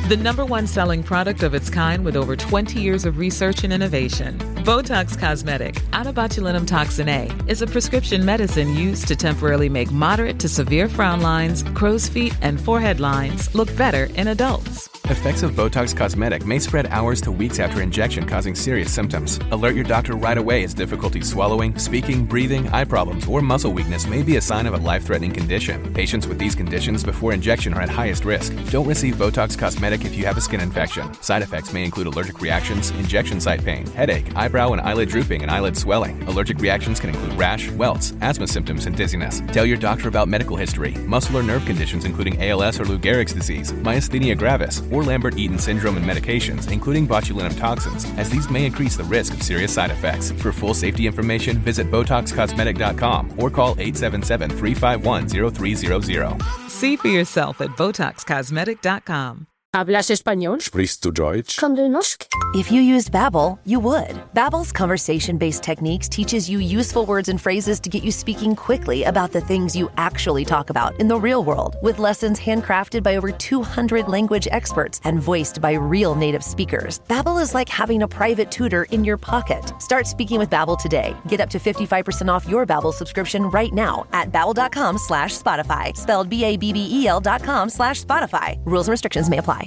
the #1 selling product of its kind with over 20 years of research and innovation. Botox Cosmetic, out of botulinum toxin A, is a prescription medicine used to temporarily make moderate to severe frown lines, crow's feet, and forehead lines look better in adults. Effects of Botox Cosmetic may spread hours to weeks after injection, causing serious symptoms. Alert your doctor right away as difficulty swallowing, speaking, breathing, eye problems, or muscle weakness may be a sign of a life-threatening condition. Patients with these conditions before injection are at highest risk. Don't receive Botox Cosmetic if you have a skin infection. Side effects may include allergic reactions, injection site pain, headache, eyebrow and eyelid drooping, and eyelid swelling. Allergic reactions can include rash, welts, asthma symptoms, and dizziness. Tell your doctor about medical history, muscle or nerve conditions including ALS or Lou Gehrig's disease, myasthenia gravis, or Lambert-Eaton syndrome, and medications, including botulinum toxins, as these may increase the risk of serious side effects. For full safety information, visit BotoxCosmetic.com or call 877-351-0300. See for yourself at BotoxCosmetic.com. ¿Hablas español? Sprichst du Deutsch? Kann du Norsk? If you used Babbel, you would. Babbel's conversation-based techniques teaches you useful words and phrases to get you speaking quickly about the things you actually talk about in the real world, with lessons handcrafted by over 200 language experts and voiced by real native speakers. Babbel is like having a private tutor in your pocket. Start speaking with Babbel today. Get up to 55% off your Babbel subscription right now at babbel.com/Spotify. Spelled BABBEL.com/Spotify. Rules and restrictions may apply.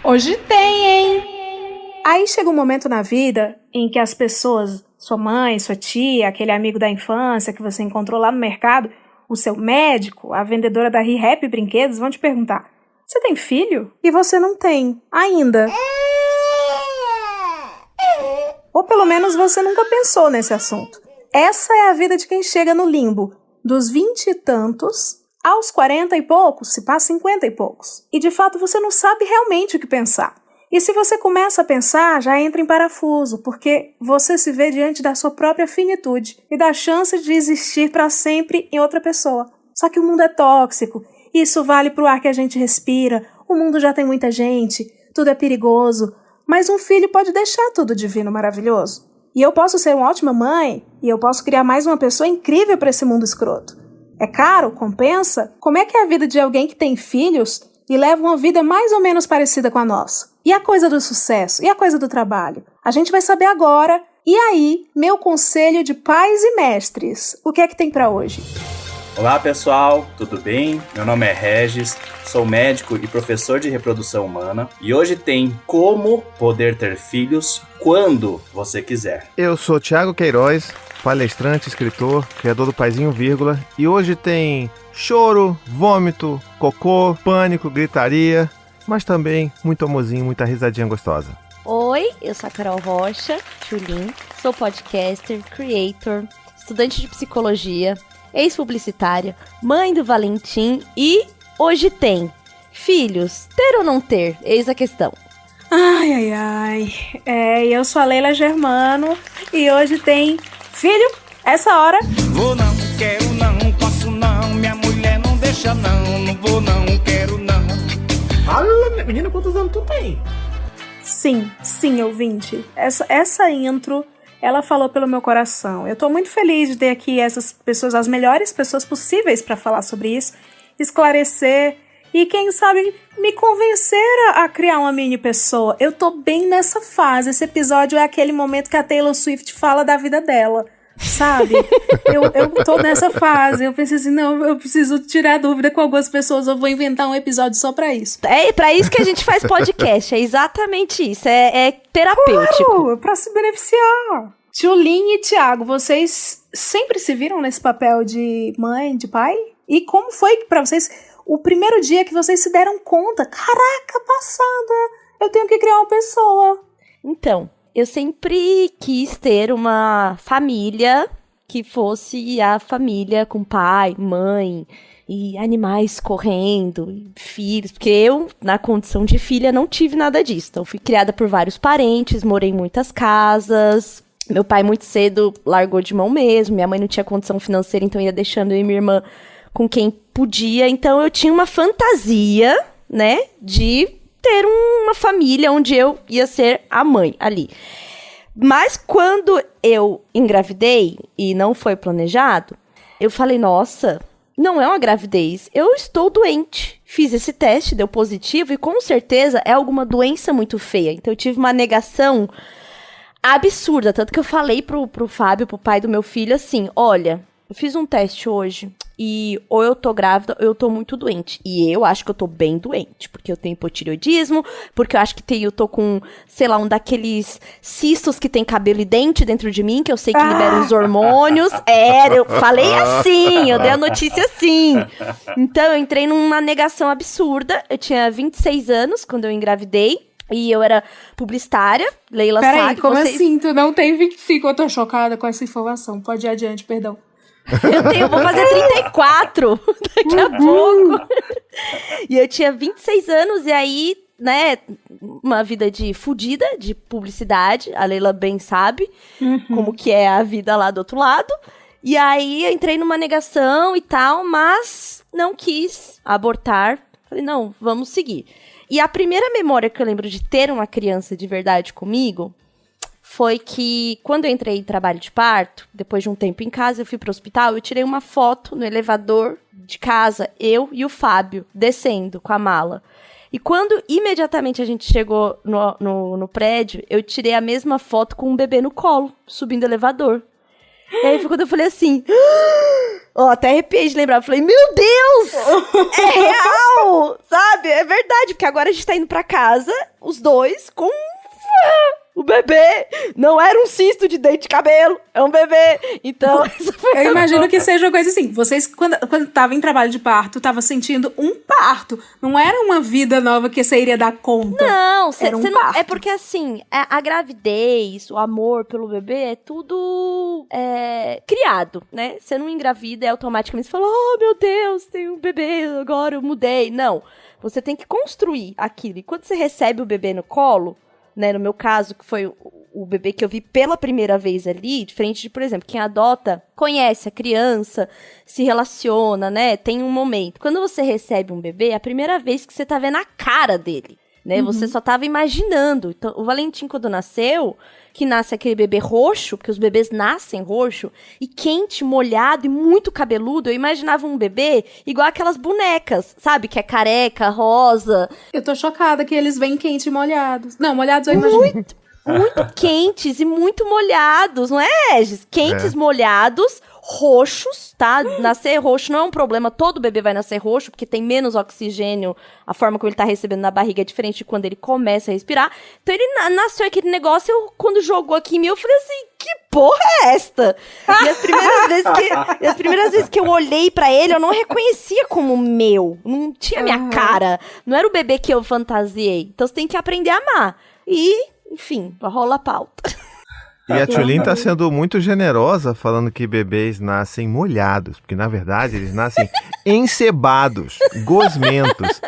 Hoje tem, hein? Aí chega um momento na vida em que as pessoas, sua mãe, sua tia, aquele amigo da infância que você encontrou lá no mercado, o seu médico, a vendedora da ReHap Brinquedos vão te perguntar: você tem filho? E você não tem, ainda. Ou pelo menos você nunca pensou nesse assunto. Essa é a vida de quem chega no limbo, dos 20 e tantos aos 40 e poucos, se passa 50 e poucos. E de fato você não sabe realmente o que pensar. E se você começa a pensar, já entra em parafuso, porque você se vê diante da sua própria finitude e da chance de existir para sempre em outra pessoa. Só que o mundo é tóxico, isso vale para o ar que a gente respira, o mundo já tem muita gente, tudo é perigoso, mas um filho pode deixar tudo divino maravilhoso. E eu posso ser uma ótima mãe, e eu posso criar mais uma pessoa incrível para esse mundo escroto. É caro? Compensa? Como é que é a vida de alguém que tem filhos e leva uma vida mais ou menos parecida com a nossa? E a coisa do sucesso? E a coisa do trabalho? A gente vai saber agora. E aí, meu conselho de pais e mestres. O que é que tem para hoje? Olá pessoal, tudo bem? Meu nome é Regis, sou médico e professor de reprodução humana e hoje tem como poder ter filhos quando você quiser. Eu sou Thiago Queiroz, palestrante, escritor, criador do Paizinho Vírgula, e hoje tem choro, vômito, cocô, pânico, gritaria, mas também muito amorzinho, muita risadinha gostosa. Oi, eu sou a Carol Rocha, Chulin, sou podcaster, creator, estudante de psicologia, ex-publicitária, mãe do Valentim e hoje tem filhos, ter ou não ter? Eis a questão. Ai. Eu sou a Leila Germano e hoje tem filho, essa hora. Vou não, quero não, posso não, minha mulher não deixa não, não vou não, quero não. Fala, menina, quantos anos tu tem? Sim, ouvinte, essa intro, ela falou pelo meu coração. Eu tô muito feliz de ter aqui essas pessoas, as melhores pessoas possíveis para falar sobre isso, esclarecer e, quem sabe, me convencer a criar uma mini pessoa. Eu tô bem nessa fase. Esse episódio é aquele momento que a Taylor Swift fala da vida dela, sabe? eu tô nessa fase. Eu pensei assim, não, eu preciso tirar dúvida com algumas pessoas, eu vou inventar um episódio só pra isso. É pra isso que a gente faz podcast, é exatamente isso, é terapêutico. Claro, pra se beneficiar. Tchulin e Thiago, vocês sempre se viram nesse papel de mãe, de pai? E como foi pra vocês o primeiro dia que vocês se deram conta? Caraca, passada, eu tenho que criar uma pessoa. Então, eu sempre quis ter uma família que fosse a família com pai, mãe e animais correndo, e filhos, porque eu, na condição de filha, não tive nada disso. Então, fui criada por vários parentes, morei em muitas casas. Meu pai muito cedo largou de mão mesmo, minha mãe não tinha condição financeira, então ia deixando eu e minha irmã com quem podia. Então eu tinha uma fantasia, né, de ter uma família onde eu ia ser a mãe ali. Mas quando eu engravidei, e não foi planejado, Eu falei, nossa, não é uma gravidez, eu estou doente. Fiz esse teste, deu positivo e com certeza é alguma doença muito feia. Então eu tive uma negação absurda, tanto que eu falei pro Fábio, pro pai do meu filho, assim, olha, eu fiz um teste hoje e ou eu tô grávida ou eu tô muito doente. E eu acho que eu tô bem doente, porque eu tenho hipotireoidismo, porque eu acho que eu tô com, sei lá, um daqueles cistos que tem cabelo e dente dentro de mim, que eu sei que liberam os hormônios. Eu falei assim, eu dei a notícia assim. Então eu entrei numa negação absurda. Eu tinha 26 anos quando eu engravidei. E eu era publicitária, Leila sabe. Peraí, como assim? Tu não tem 25? Eu tô chocada com essa informação. Pode ir adiante, perdão. Vou fazer 34 daqui a pouco. E eu tinha 26 anos e aí, né, uma vida de fudida, de publicidade. A Leila bem sabe como que é a vida lá do outro lado. E aí eu entrei numa negação e tal, mas não quis abortar. Falei, não, vamos seguir. E a primeira memória que eu lembro de ter uma criança de verdade comigo foi que, quando eu entrei em trabalho de parto, depois de um tempo em casa, eu fui pro hospital, eu tirei uma foto no elevador de casa, eu e o Fábio, descendo com a mala. E quando imediatamente a gente chegou no prédio, eu tirei a mesma foto com um bebê no colo, subindo o elevador. E aí foi quando eu falei assim... até arrepiei de lembrar. Eu falei, meu Deus! É real! Sabe? É verdade, porque agora a gente tá indo pra casa, os dois, com... o bebê não era um cisto de dente de cabelo, é um bebê. Então, eu imagino que seja uma coisa assim. Vocês, quando estavam em trabalho de parto, estavam sentindo um parto. Não era uma vida nova que você iria dar conta. Não, era um parto. É porque assim, a gravidez, o amor pelo bebê é tudo criado, né? Você não engravida e automaticamente você fala, oh meu Deus, tem um bebê, agora eu mudei. Não, você tem que construir aquilo. E quando você recebe o bebê no colo, né, no meu caso, que foi o bebê que eu vi pela primeira vez ali, diferente de, por exemplo, quem adota, conhece a criança, se relaciona, né, tem um momento. Quando você recebe um bebê, é a primeira vez que você tá vendo a cara dele, né, você só tava imaginando. Então, o Valentim, quando nasceu, que nasce aquele bebê roxo, porque os bebês nascem roxo, e quente, molhado e muito cabeludo, eu imaginava um bebê igual aquelas bonecas, sabe? Que é careca, rosa. Eu tô chocada que eles vêm quentes e molhados. Não, molhados eu imagino. Muito quentes e muito molhados, não é, Regis? Quentes, molhados, roxos, tá? Nascer roxo não é um problema, todo bebê vai nascer roxo, porque tem menos oxigênio, a forma como ele tá recebendo na barriga é diferente de quando ele começa a respirar. Então ele nasceu aquele negócio, quando jogou aqui em mim, eu falei assim, que porra é esta? E as primeiras vezes que eu olhei pra ele, eu não reconhecia como meu, não tinha minha cara, não era o bebê que eu fantasiei. Então você tem que aprender a amar. E, enfim, rola a pauta. E a Tchulin tá sendo muito generosa falando que bebês nascem molhados, porque na verdade eles nascem encebados, gosmentos.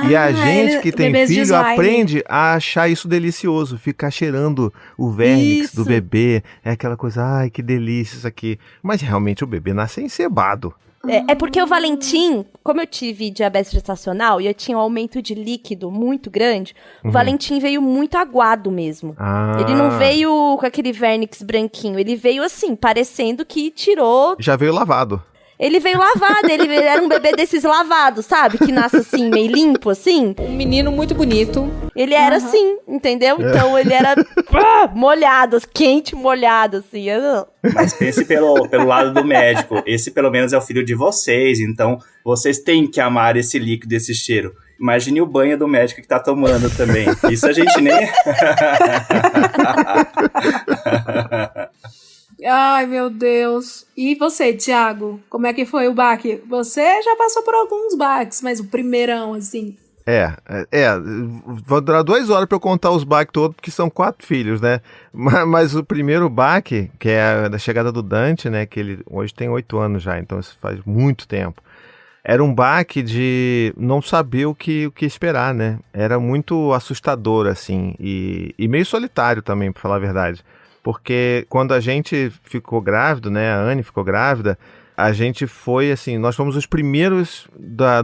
E a gente que tem filho aprende a achar isso delicioso, ficar cheirando o vernix do bebê, é aquela coisa, ai que delícia isso aqui. Mas realmente o bebê nasce encebado. É porque o Valentim, como eu tive diabetes gestacional e eu tinha um aumento de líquido muito grande, o Valentim veio muito aguado mesmo. Ele não veio com aquele vernix branquinho, ele veio assim, parecendo que tirou... Já veio lavado. Ele veio lavado, ele era um bebê desses lavados, sabe? Que nasce assim, meio limpo, assim. Um menino muito bonito. Ele era assim, entendeu? Então ele era molhado, quente, molhado, assim. Mas pense pelo lado do médico. Esse pelo menos é o filho de vocês, então vocês têm que amar esse líquido, esse cheiro. Imagine o banho do médico que tá tomando também. Isso a gente nem... Ai, meu Deus. E você, Thiago? Como é que foi o baque? Você já passou por alguns baques, mas o primeirão, assim... Vai durar 2 horas pra eu contar os baques todos, porque são 4 filhos, né? Mas o primeiro baque, que é a da chegada do Dante, né? Que ele hoje tem 8 anos já, então isso faz muito tempo. Era um baque de não saber o que esperar, né? Era muito assustador, assim, e meio solitário também, pra falar a verdade. Porque quando a gente ficou grávido, né, a Anne ficou grávida, a gente foi, assim, nós fomos os primeiros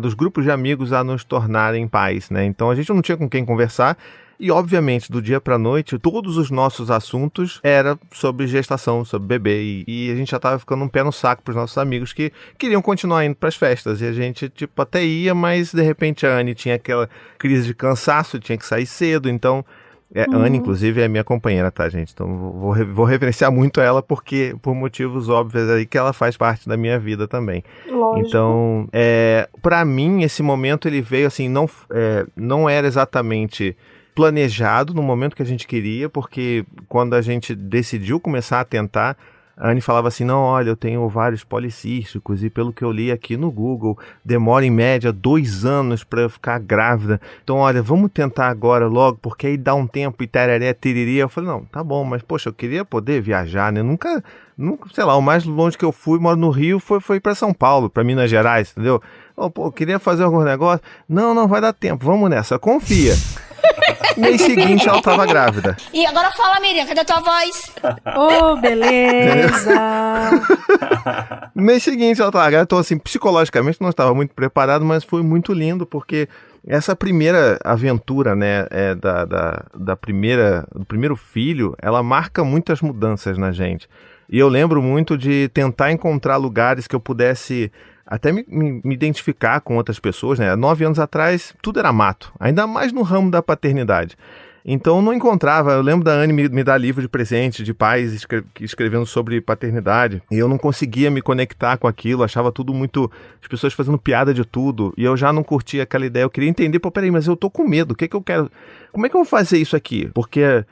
dos grupos de amigos a nos tornarem pais, né? Então a gente não tinha com quem conversar. E, obviamente, do dia pra noite, todos os nossos assuntos eram sobre gestação, sobre bebê. E a gente já tava ficando um pé no saco pros nossos amigos que queriam continuar indo pras festas. E a gente, tipo, até ia, mas, de repente, a Anne tinha aquela crise de cansaço, tinha que sair cedo. Então, a Anne, inclusive, é minha companheira, tá, gente? Então, vou referenciar muito ela, porque, por motivos óbvios aí, que ela faz parte da minha vida também. Lógico. Então, pra mim, esse momento, ele veio, assim, não era exatamente planejado no momento que a gente queria, porque quando a gente decidiu começar a tentar, a Anne falava assim, não, olha, eu tenho ovários policísticos e pelo que eu li aqui no Google, demora em média 2 anos pra eu ficar grávida, então olha, vamos tentar agora logo, porque aí dá um tempo e tereré, tiriri. Eu falei, não, tá bom, mas poxa, eu queria poder viajar, né, nunca, sei lá, o mais longe que eu fui, moro no Rio, foi pra São Paulo, pra Minas Gerais, entendeu? Pô, eu queria fazer algum negócio, não vai dar tempo, vamos nessa, confia. Mês seguinte ela tava grávida. E agora fala, Miriam, cadê a tua voz? Oh, beleza! Mês seguinte ela tava grávida, então assim, psicologicamente não estava muito preparado, mas foi muito lindo, porque essa primeira aventura, né, do primeiro filho, ela marca muitas mudanças na gente. E eu lembro muito de tentar encontrar lugares que eu pudesse até me identificar com outras pessoas, né? 9 anos atrás, tudo era mato, ainda mais no ramo da paternidade. Então, eu não encontrava, eu lembro da Anne me dar livro de presente, de pais escrevendo sobre paternidade, e eu não conseguia me conectar com aquilo, achava tudo muito, as pessoas fazendo piada de tudo, e eu já não curtia aquela ideia, eu queria entender, peraí, mas eu tô com medo, o que eu quero, como é que eu vou fazer isso aqui? Porque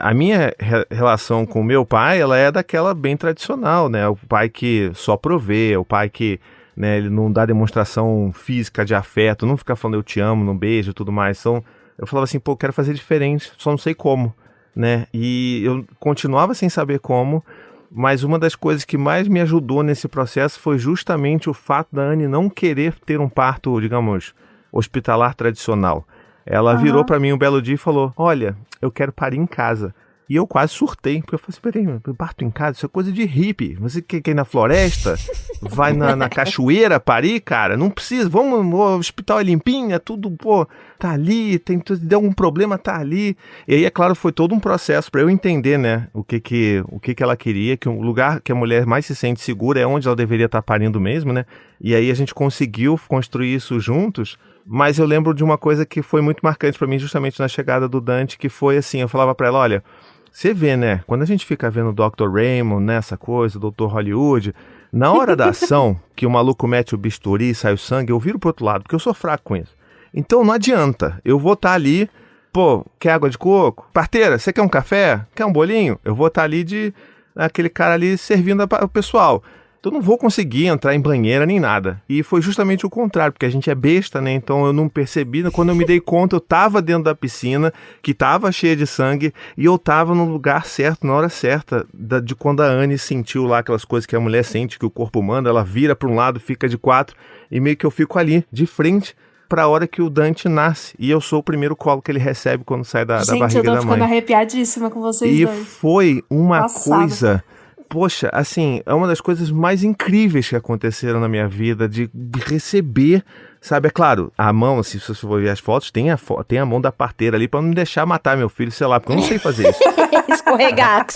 a minha relação com o meu pai, ela é daquela bem tradicional, né? O pai que só provê, o pai que, né, ele não dá demonstração física de afeto, não fica falando eu te amo, não beijo e tudo mais. Então, eu falava assim, eu quero fazer diferente, só não sei como, né? E eu continuava sem saber como, mas uma das coisas que mais me ajudou nesse processo foi justamente o fato da Anne não querer ter um parto, digamos, hospitalar tradicional. Ela virou pra mim um belo dia e falou, olha, eu quero parir em casa. E eu quase surtei, porque eu falei assim, peraí, eu parto em casa, isso é coisa de hippie. Você quer ir na floresta? Vai na cachoeira parir, cara? Não precisa, vamos, o hospital é limpinho, é tudo, pô, tá ali, deu algum problema, tá ali. E aí, é claro, foi todo um processo pra eu entender, né, o que ela queria, que o lugar que a mulher mais se sente segura é onde ela deveria estar parindo mesmo, né? E aí a gente conseguiu construir isso juntos. Mas eu lembro de uma coisa que foi muito marcante pra mim, justamente na chegada do Dante, que foi assim, eu falava pra ela, olha, você vê, né, quando a gente fica vendo o Dr. Raymond, nessa coisa, o Dr. Hollywood, na hora da ação, que o maluco mete o bisturi e sai o sangue, eu viro pro outro lado, porque eu sou fraco com isso. Então não adianta, eu vou estar ali, pô, quer água de coco? Parteira, você quer um café? Quer um bolinho? Eu vou estar ali aquele cara ali servindo o pessoal. Então eu não vou conseguir entrar em banheira nem nada. E foi justamente o contrário, porque a gente é besta, né? Então eu não percebi. Quando eu me dei conta, eu tava dentro da piscina, que tava cheia de sangue, e eu tava no lugar certo, na hora certa, de quando a Anne sentiu lá aquelas coisas que a mulher sente, que o corpo manda, ela vira para um lado, fica de 4, e meio que eu fico ali, de frente, pra hora que o Dante nasce. E eu sou o primeiro colo que ele recebe quando sai da barriga da mãe. Gente, eu tô ficando arrepiadíssima com vocês dois. E foi uma coisa... Poxa, assim, é uma das coisas mais incríveis que aconteceram na minha vida, de receber, sabe? É claro, a mão, assim, se você for ver as fotos, tem a mão da parteira ali pra não deixar matar meu filho, sei lá, porque eu não sei fazer isso. Escorregar.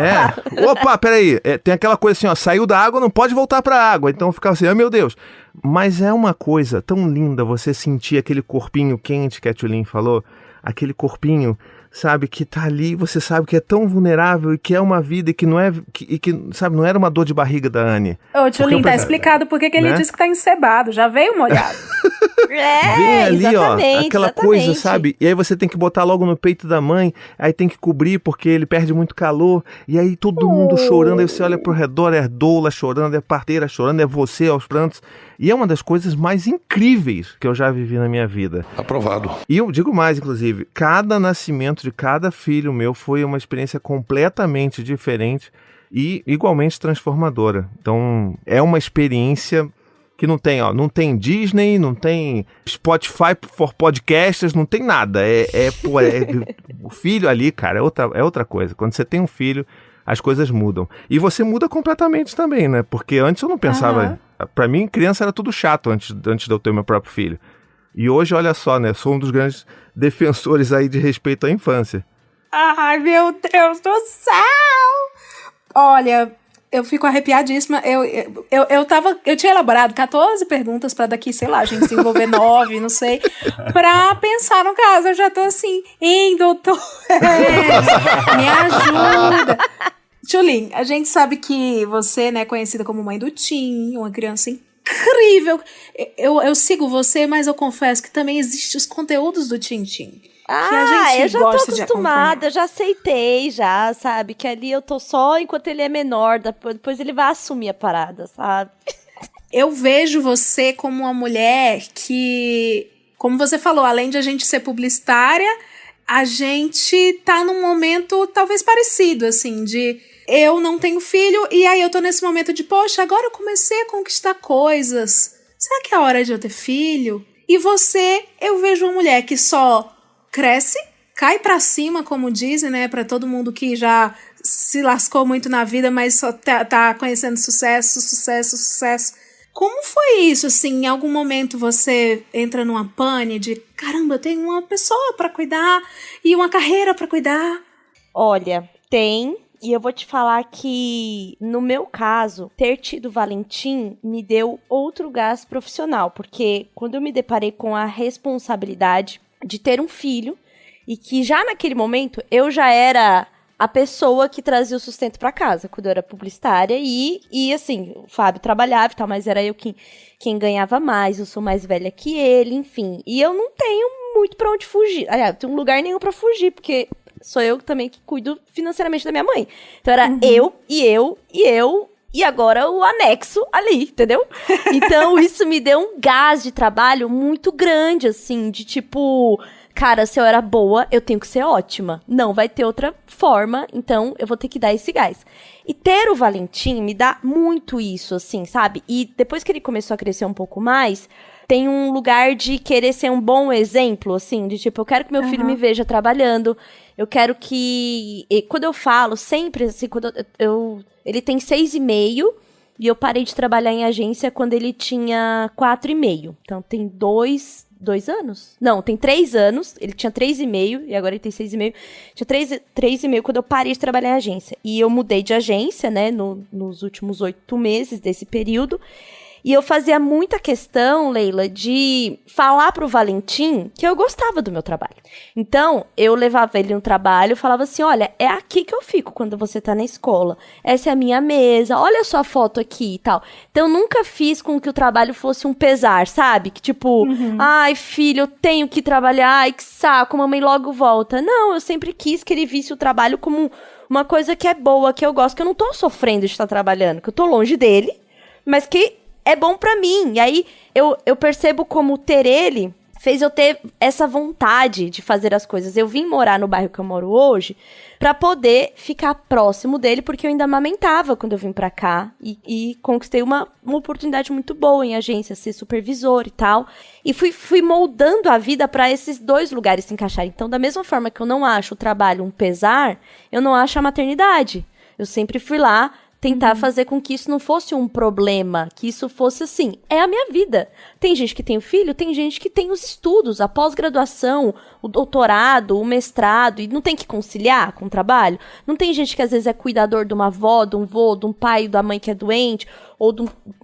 Né? Opa, peraí, tem aquela coisa assim, ó, saiu da água, não pode voltar pra água, então ficava assim, meu Deus. Mas é uma coisa tão linda você sentir aquele corpinho quente que a Tulin falou, aquele corpinho, sabe, que tá ali, você sabe que é tão vulnerável e que é uma vida e que não é, sabe, não era uma dor de barriga da Anne. Ô, Tulin, tá explicado por que ele disse que tá encebado, já veio molhado. Vem ali, ó, aquela coisa, sabe, e aí você tem que botar logo no peito da mãe, aí tem que cobrir porque ele perde muito calor, e aí todo mundo chorando, aí você olha pro redor, é a doula chorando, é a parteira chorando, é você aos prantos, e é uma das coisas mais incríveis que eu já vivi na minha vida. Aprovado. E eu digo mais, inclusive, cada nascimento de cada filho meu foi uma experiência completamente diferente e igualmente transformadora. Então, é uma experiência que não tem, ó, não tem Disney, não tem Spotify for podcasters, não tem nada. O filho ali, cara, é outra coisa. Quando você tem um filho, as coisas mudam. E você muda completamente também, né? Porque antes eu não pensava... Pra mim, criança era tudo chato antes de eu ter meu próprio filho. E hoje, olha só, né? Sou um dos grandes defensores aí de respeito à infância. Ai, meu Deus do céu! Olha, eu fico arrepiadíssima. Eu tinha elaborado 14 perguntas pra daqui, sei lá, a gente desenvolver 9, não sei, pra pensar no caso. Eu já tô assim, hein, doutor? Me ajuda. Tchulin, a gente sabe que você, né, é conhecida como mãe do Tim, uma criança incrível. Eu sigo você, mas eu confesso que também existem os conteúdos do Tintim. Eu já tô acostumada, já aceitei, já, sabe? Que ali eu tô só enquanto ele é menor, depois ele vai assumir a parada, sabe? Eu vejo você como uma mulher que, como você falou, além de a gente ser publicitária, a gente tá num momento talvez parecido, assim, de eu não tenho filho e aí eu tô nesse momento de, poxa, agora eu comecei a conquistar coisas. Será que é a hora de eu ter filho? E você, eu vejo uma mulher que só cresce, cai pra cima, como dizem, né? Pra todo mundo que já se lascou muito na vida, mas só tá conhecendo sucesso. Como foi isso, assim? Em algum momento você entra numa pane de, caramba, eu tenho uma pessoa pra cuidar e uma carreira pra cuidar? Olha, tem. E eu vou te falar que, no meu caso, ter tido Valentim me deu outro gás profissional. Porque quando eu me deparei com a responsabilidade de ter um filho, e que já naquele momento eu já era a pessoa que trazia o sustento pra casa, quando eu era publicitária, e assim, o Fábio trabalhava e tal, mas era eu quem ganhava mais, eu sou mais velha que ele, enfim, e eu não tenho muito pra onde fugir, aliás, não tenho lugar nenhum pra fugir, porque sou eu também que cuido financeiramente da minha mãe, então era eu, e agora o anexo ali, entendeu? Então isso me deu um gás de trabalho muito grande, assim, de tipo, cara, se eu era boa, eu tenho que ser ótima. Não vai ter outra forma, então eu vou ter que dar esse gás. E ter o Valentim me dá muito isso, assim, sabe? E depois que ele começou a crescer um pouco mais, tem um lugar de querer ser um bom exemplo, assim, de tipo, eu quero que meu filho me veja trabalhando, eu quero que... E quando eu falo, sempre, assim, quando ele tem 6,5 e eu parei de trabalhar em agência quando ele tinha 4,5. Então tem 2 anos? Não, tem 3 anos. Ele tinha 3,5 e agora ele tem 6,5. Tinha 3,5 quando eu parei de trabalhar em agência. E eu mudei de agência, né, nos últimos 8 meses desse período. E eu fazia muita questão, Leila, de falar pro Valentim que eu gostava do meu trabalho. Então, eu levava ele no trabalho e falava assim, olha, é aqui que eu fico quando você tá na escola. Essa é a minha mesa, olha a sua foto aqui e tal. Então, eu nunca fiz com que o trabalho fosse um pesar, sabe? Que tipo, ai, filho, eu tenho que trabalhar, ai, que saco, mamãe logo volta. Não, eu sempre quis que ele visse o trabalho como uma coisa que é boa, que eu gosto, que eu não tô sofrendo de estar trabalhando, que eu tô longe dele, mas que é bom pra mim. E aí, eu percebo como ter ele fez eu ter essa vontade de fazer as coisas. Eu vim morar no bairro que eu moro hoje pra poder ficar próximo dele, porque eu ainda amamentava quando eu vim pra cá. E conquistei uma oportunidade muito boa em agência, ser supervisor e tal. E fui moldando a vida pra esses 2 lugares se encaixarem. Então, da mesma forma que eu não acho o trabalho um pesar, eu não acho a maternidade. Eu sempre fui lá tentar fazer com que isso não fosse um problema, que isso fosse assim, é a minha vida. Tem gente que tem o filho, tem gente que tem os estudos, a pós-graduação, o doutorado, o mestrado, e não tem que conciliar com o trabalho. Não tem gente que às vezes é cuidador de uma avó, de um vô, de um pai, da mãe que é doente, ou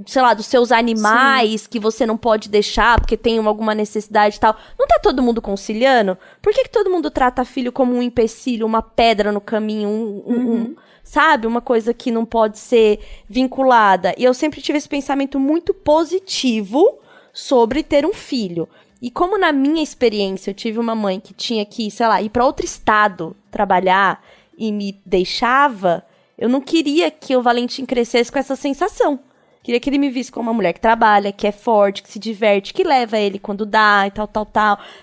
sei lá, dos seus animais que você não pode deixar porque tem alguma necessidade e tal. Não tá todo mundo conciliando? Por que todo mundo trata filho como um empecilho, uma pedra no caminho, sabe? Uma coisa que não pode ser vinculada. E eu sempre tive esse pensamento muito positivo sobre ter um filho. E como na minha experiência eu tive uma mãe que tinha que, sei lá, ir para outro estado trabalhar e me deixava, eu não queria que o Valentim crescesse com essa sensação. Queria que ele me visse como uma mulher que trabalha, que é forte, que se diverte, que leva ele quando dá e tal.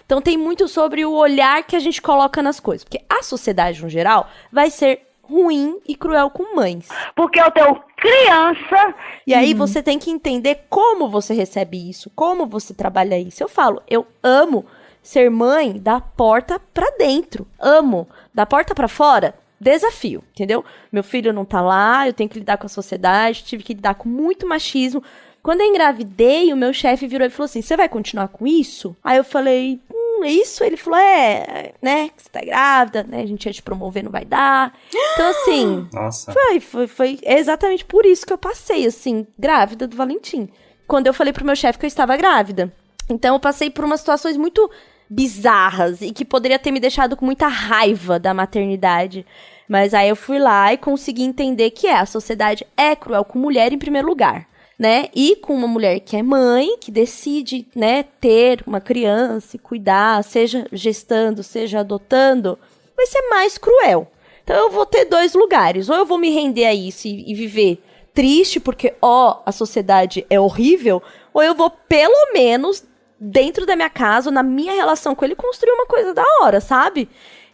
Então tem muito sobre o olhar que a gente coloca nas coisas. Porque a sociedade, no geral, vai ser ruim e cruel com mães. Porque eu tenho criança. E aí você tem que entender como você recebe isso, como você trabalha isso. Eu falo, eu amo ser mãe da porta pra dentro. Amo. Da porta pra fora, desafio, entendeu? Meu filho não tá lá, eu tenho que lidar com a sociedade, tive que lidar com muito machismo. Quando eu engravidei, o meu chefe virou e falou assim, você vai continuar com isso? Aí eu falei, isso? Ele falou, né, que você tá grávida, né, a gente ia te promover, não vai dar. Então, assim, Nossa. Foi exatamente por isso que eu passei, assim, grávida do Valentim. Quando eu falei pro meu chefe que eu estava grávida. Então, eu passei por umas situações muito bizarras e que poderia ter me deixado com muita raiva da maternidade. Mas aí eu fui lá e consegui entender que a sociedade é cruel com mulher em primeiro lugar, né? E com uma mulher que é mãe, que decide, né, ter uma criança e cuidar, seja gestando, seja adotando, vai ser mais cruel. Então eu vou ter 2 lugares. Ou eu vou me render a isso e viver triste porque, a sociedade é horrível, ou eu vou, pelo menos, dentro da minha casa, na minha relação com ele, construir uma coisa da hora, sabe?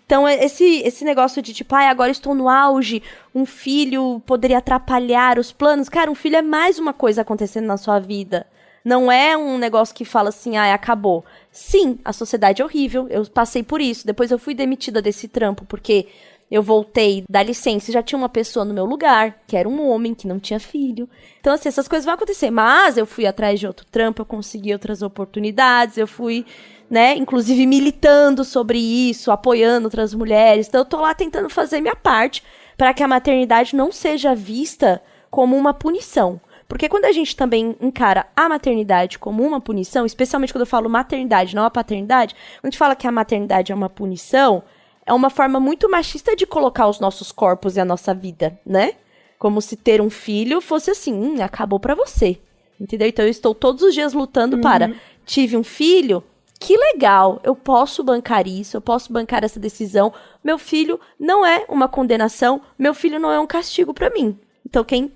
Então, esse negócio de, tipo, agora estou no auge, um filho poderia atrapalhar os planos. Cara, um filho é mais uma coisa acontecendo na sua vida. Não é um negócio que fala assim, acabou. Sim, a sociedade é horrível, eu passei por isso. Depois eu fui demitida desse trampo, porque eu voltei da licença e já tinha uma pessoa no meu lugar, que era um homem, que não tinha filho. Então, assim, essas coisas vão acontecer. Mas eu fui atrás de outro trampo, eu consegui outras oportunidades, eu fui, né, inclusive militando sobre isso, apoiando outras mulheres. Então, eu tô lá tentando fazer minha parte para que a maternidade não seja vista como uma punição. Porque quando a gente também encara a maternidade como uma punição, especialmente quando eu falo maternidade, não a paternidade, quando a gente fala que a maternidade é uma punição, é uma forma muito machista de colocar os nossos corpos e a nossa vida, né? Como se ter um filho fosse assim, acabou pra você, entendeu? Então eu estou todos os dias lutando para, tive um filho, que legal, eu posso bancar isso, eu posso bancar essa decisão, meu filho não é uma condenação, meu filho não é um castigo pra mim. Então quem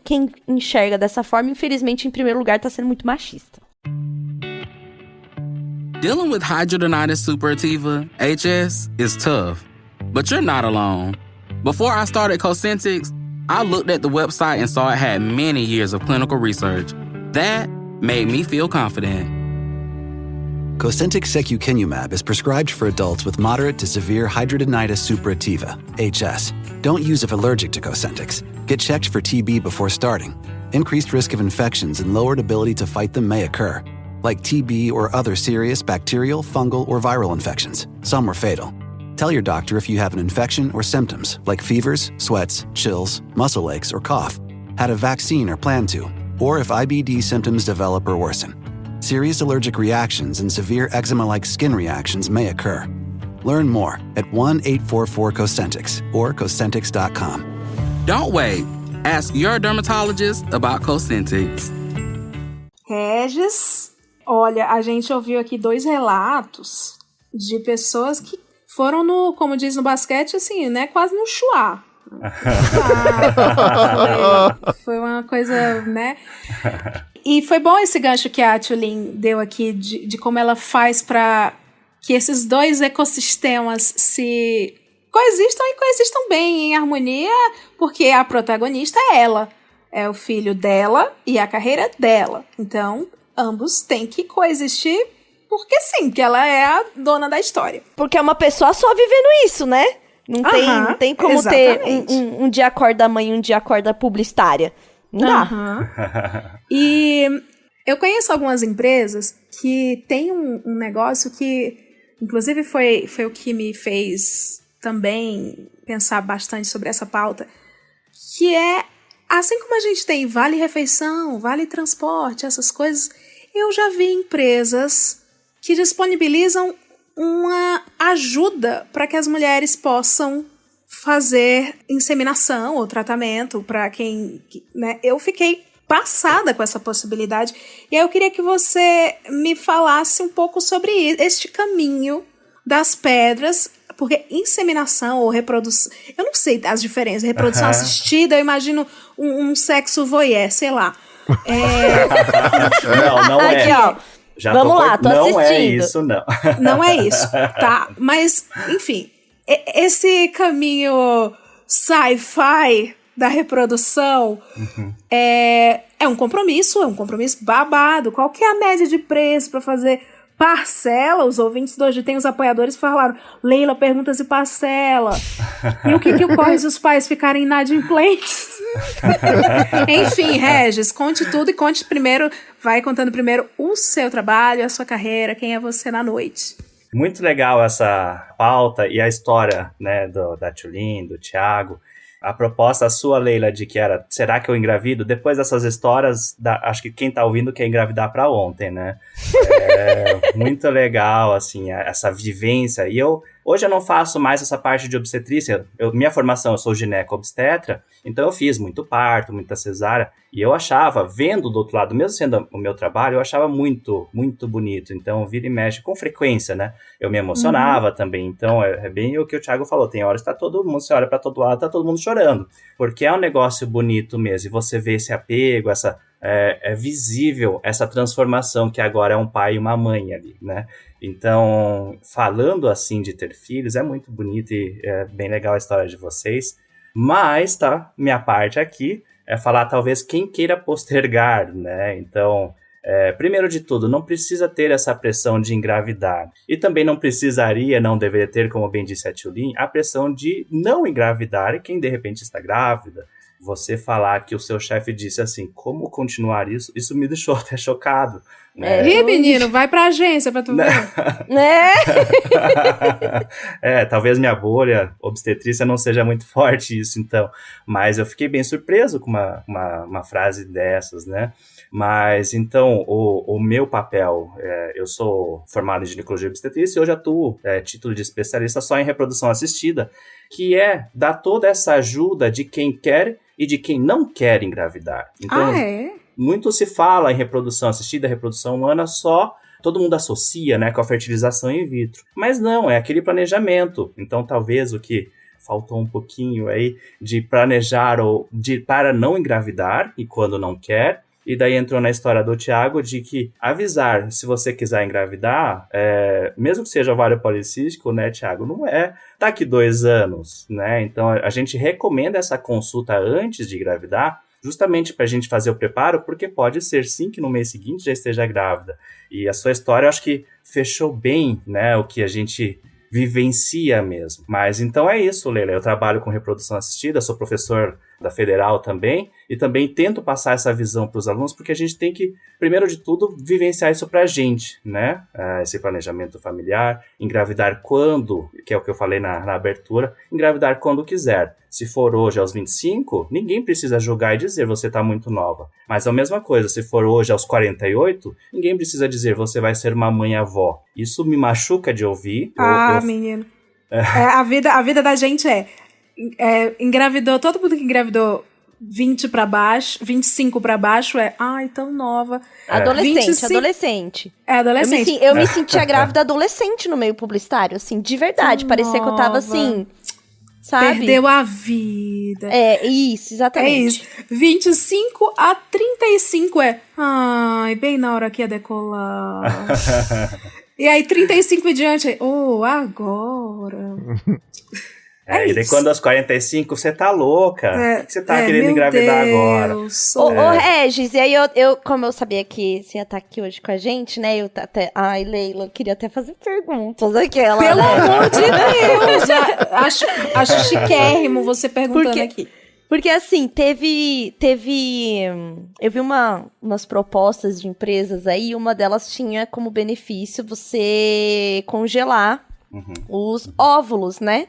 enxerga dessa forma, infelizmente, em primeiro lugar, tá sendo muito machista. Dealing with hidradenitis suppurativa, HS, is tough. But you're not alone. Before I started Cosentyx, I looked at the website and saw it had many years of clinical research. That made me feel confident. Cosentyx secukinumab is prescribed for adults with moderate to severe hidradenitis suppurativa, HS. Don't use if allergic to Cosentyx. Get checked for TB before starting. Increased risk of infections and lowered ability to fight them may occur, like TB or other serious bacterial, fungal, or viral infections. Some were fatal. Tell your doctor if you have an infection or symptoms like fevers, sweats, chills, muscle aches, or cough, had a vaccine or plan to, or if IBD symptoms develop or worsen. Serious allergic reactions and severe eczema-like skin reactions may occur. Learn more at 1-844-COSENTYX or Cosentyx.com. Don't wait. Ask your dermatologist about Cosentyx. Regis, olha, a gente ouviu aqui 2 relatos de pessoas que foram no, como diz no basquete, assim, né, quase no chuá. Foi uma coisa, né? E foi bom esse gancho que a Tulin deu aqui de como ela faz para que esses 2 ecossistemas se coexistam e coexistam bem, em harmonia, porque a protagonista é ela, é o filho dela e a carreira dela. Então, ambos têm que coexistir. Porque sim, porque ela é a dona da história. Porque é uma pessoa só vivendo isso, né? Não tem como exatamente. ter um dia acorda mãe e um dia acorda publicitária. Não dá. E eu conheço algumas empresas que tem um negócio que, inclusive, foi o que me fez também pensar bastante sobre essa pauta, que é, assim como a gente tem vale refeição, vale transporte, essas coisas, eu já vi empresas que disponibilizam uma ajuda para que as mulheres possam fazer inseminação ou tratamento para quem, né? Eu fiquei passada com essa possibilidade e aí eu queria que você me falasse um pouco sobre este caminho das pedras, porque inseminação ou reprodução, eu não sei as diferenças, reprodução assistida, eu imagino um sexo voyeur, sei lá. Não é. Aqui, ó. Já vamos lá, tô não assistindo. É isso, não. Não é isso, tá? Mas, enfim, esse caminho sci-fi da reprodução é um compromisso babado. Qual que é a média de preço para fazer Parcela, os ouvintes do Hoje Tem, os apoiadores falaram, Leila pergunta se parcela. E o que ocorre se os pais ficarem inadimplentes? Enfim, Regis, conte tudo e conte primeiro, vai contando primeiro o seu trabalho, a sua carreira, quem é você na noite. Muito legal essa pauta e a história, né, da Tchulin, do Thiago. A proposta sua, Leila, de que era, será que eu engravido? Depois dessas histórias, acho que quem tá ouvindo quer engravidar pra ontem, né? Muito legal, assim, essa vivência. E hoje eu não faço mais essa parte de obstetrícia. Minha formação, eu sou gineco-obstetra, então eu fiz muito parto, muita cesárea. E eu achava, vendo do outro lado, mesmo sendo o meu trabalho, eu achava muito, muito bonito. Então, vira e mexe com frequência, né? Eu me emocionava também. Então, é bem o que o Thiago falou. Tem horas que tá todo mundo, você olha pra todo lado, tá todo mundo chorando. Porque é um negócio bonito mesmo. E você vê esse apego, é visível essa transformação que agora é um pai e uma mãe ali, né? Então, falando assim de ter filhos, é muito bonito e é bem legal a história de vocês. Mas, tá, minha parte aqui é falar talvez quem queira postergar, né? Então, primeiro de tudo, não precisa ter essa pressão de engravidar. E também não deveria ter, como bem disse a Tchulin, a pressão de não engravidar. E quem de repente está grávida, você falar que o seu chefe disse assim, como continuar isso? Isso me deixou até chocado. Né? Ih, menino, vai pra agência pra tu ver. Né? Talvez minha bolha obstetrícia não seja muito forte isso, então. Mas eu fiquei bem surpreso com uma frase dessas, né? Mas, então, o meu papel, eu sou formado em ginecologia e obstetrícia e hoje atuo, título de especialista só em reprodução assistida, que é dar toda essa ajuda de quem quer e de quem não quer engravidar. Então, muito se fala em reprodução assistida, reprodução humana, só todo mundo associa, né, com a fertilização in vitro. Mas não, é aquele planejamento. Então, talvez o que faltou um pouquinho aí de planejar para não engravidar e quando não quer. E daí entrou na história do Thiago de que avisar, se você quiser engravidar, mesmo que seja ovário policístico, né, Thiago, não é daqui 2 anos, né? Então a gente recomenda essa consulta antes de engravidar, justamente para a gente fazer o preparo, porque pode ser sim que no mês seguinte já esteja grávida. E a sua história, eu acho que fechou bem, né, o que a gente vivencia mesmo. Mas então é isso, Leila. Eu trabalho com reprodução assistida, sou professor da Federal também, e também tento passar essa visão para os alunos, porque a gente tem que, primeiro de tudo, vivenciar isso para a gente, né? Esse planejamento familiar, engravidar quando, que é o que eu falei na abertura, engravidar quando quiser. Se for hoje aos 25, ninguém precisa julgar e dizer você está muito nova. Mas a mesma coisa, se for hoje aos 48, ninguém precisa dizer você vai ser uma mãe-avó. Isso me machuca de ouvir. Menino. A vida da gente engravidou, todo mundo que engravidou 20 pra baixo, 25 pra baixo ai, tão nova. Adolescente. Adolescente. Eu me sentia grávida adolescente no meio publicitário, assim, de verdade. Parecia que eu tava assim, sabe? Perdeu a vida. Isso, exatamente. É isso. 25 a 35 ai, bem na hora que ia decolar. E aí, 35 e diante, agora... E daí quando aos 45, você tá louca. Você tá querendo engravidar agora. Ô, Regis, e aí como eu sabia que você ia estar aqui hoje com a gente, né? Ai, Leila, eu queria até fazer perguntas aquela. Pelo amor de Deus! Acho chiquérrimo você perguntando aqui. Porque assim, eu vi umas propostas de empresas aí, uma delas tinha como benefício você congelar os óvulos, né?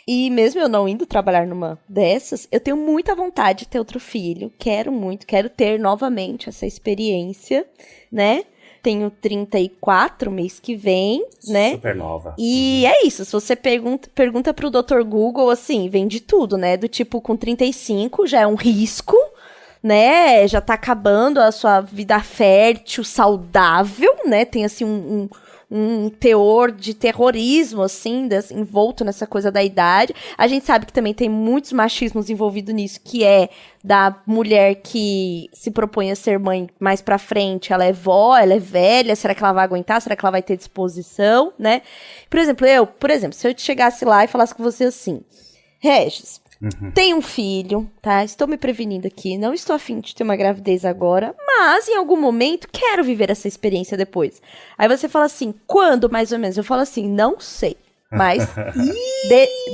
E mesmo eu não indo trabalhar numa dessas, eu tenho muita vontade de ter outro filho. Quero ter novamente essa experiência, né? Tenho 34 mês que vem, né? Super nova. E é isso, se você pergunta pro Dr. Google, assim, vem de tudo, né? Do tipo, com 35 já é um risco, né? Já tá acabando a sua vida fértil, saudável, né? Tem, assim, um teor de terrorismo, assim, envolto nessa coisa da idade. A gente sabe que também tem muitos machismos envolvidos nisso, que é da mulher que se propõe a ser mãe mais pra frente, ela é vó, ela é velha, será que ela vai aguentar? Será que ela vai ter disposição, né? Por exemplo, se eu chegasse lá e falasse com você assim, Regis, tenho um filho, tá? Estou me prevenindo aqui, não estou a fim de ter uma gravidez agora, mas em algum momento quero viver essa experiência depois. Aí você fala assim, quando mais ou menos? Eu falo assim, não sei. Mas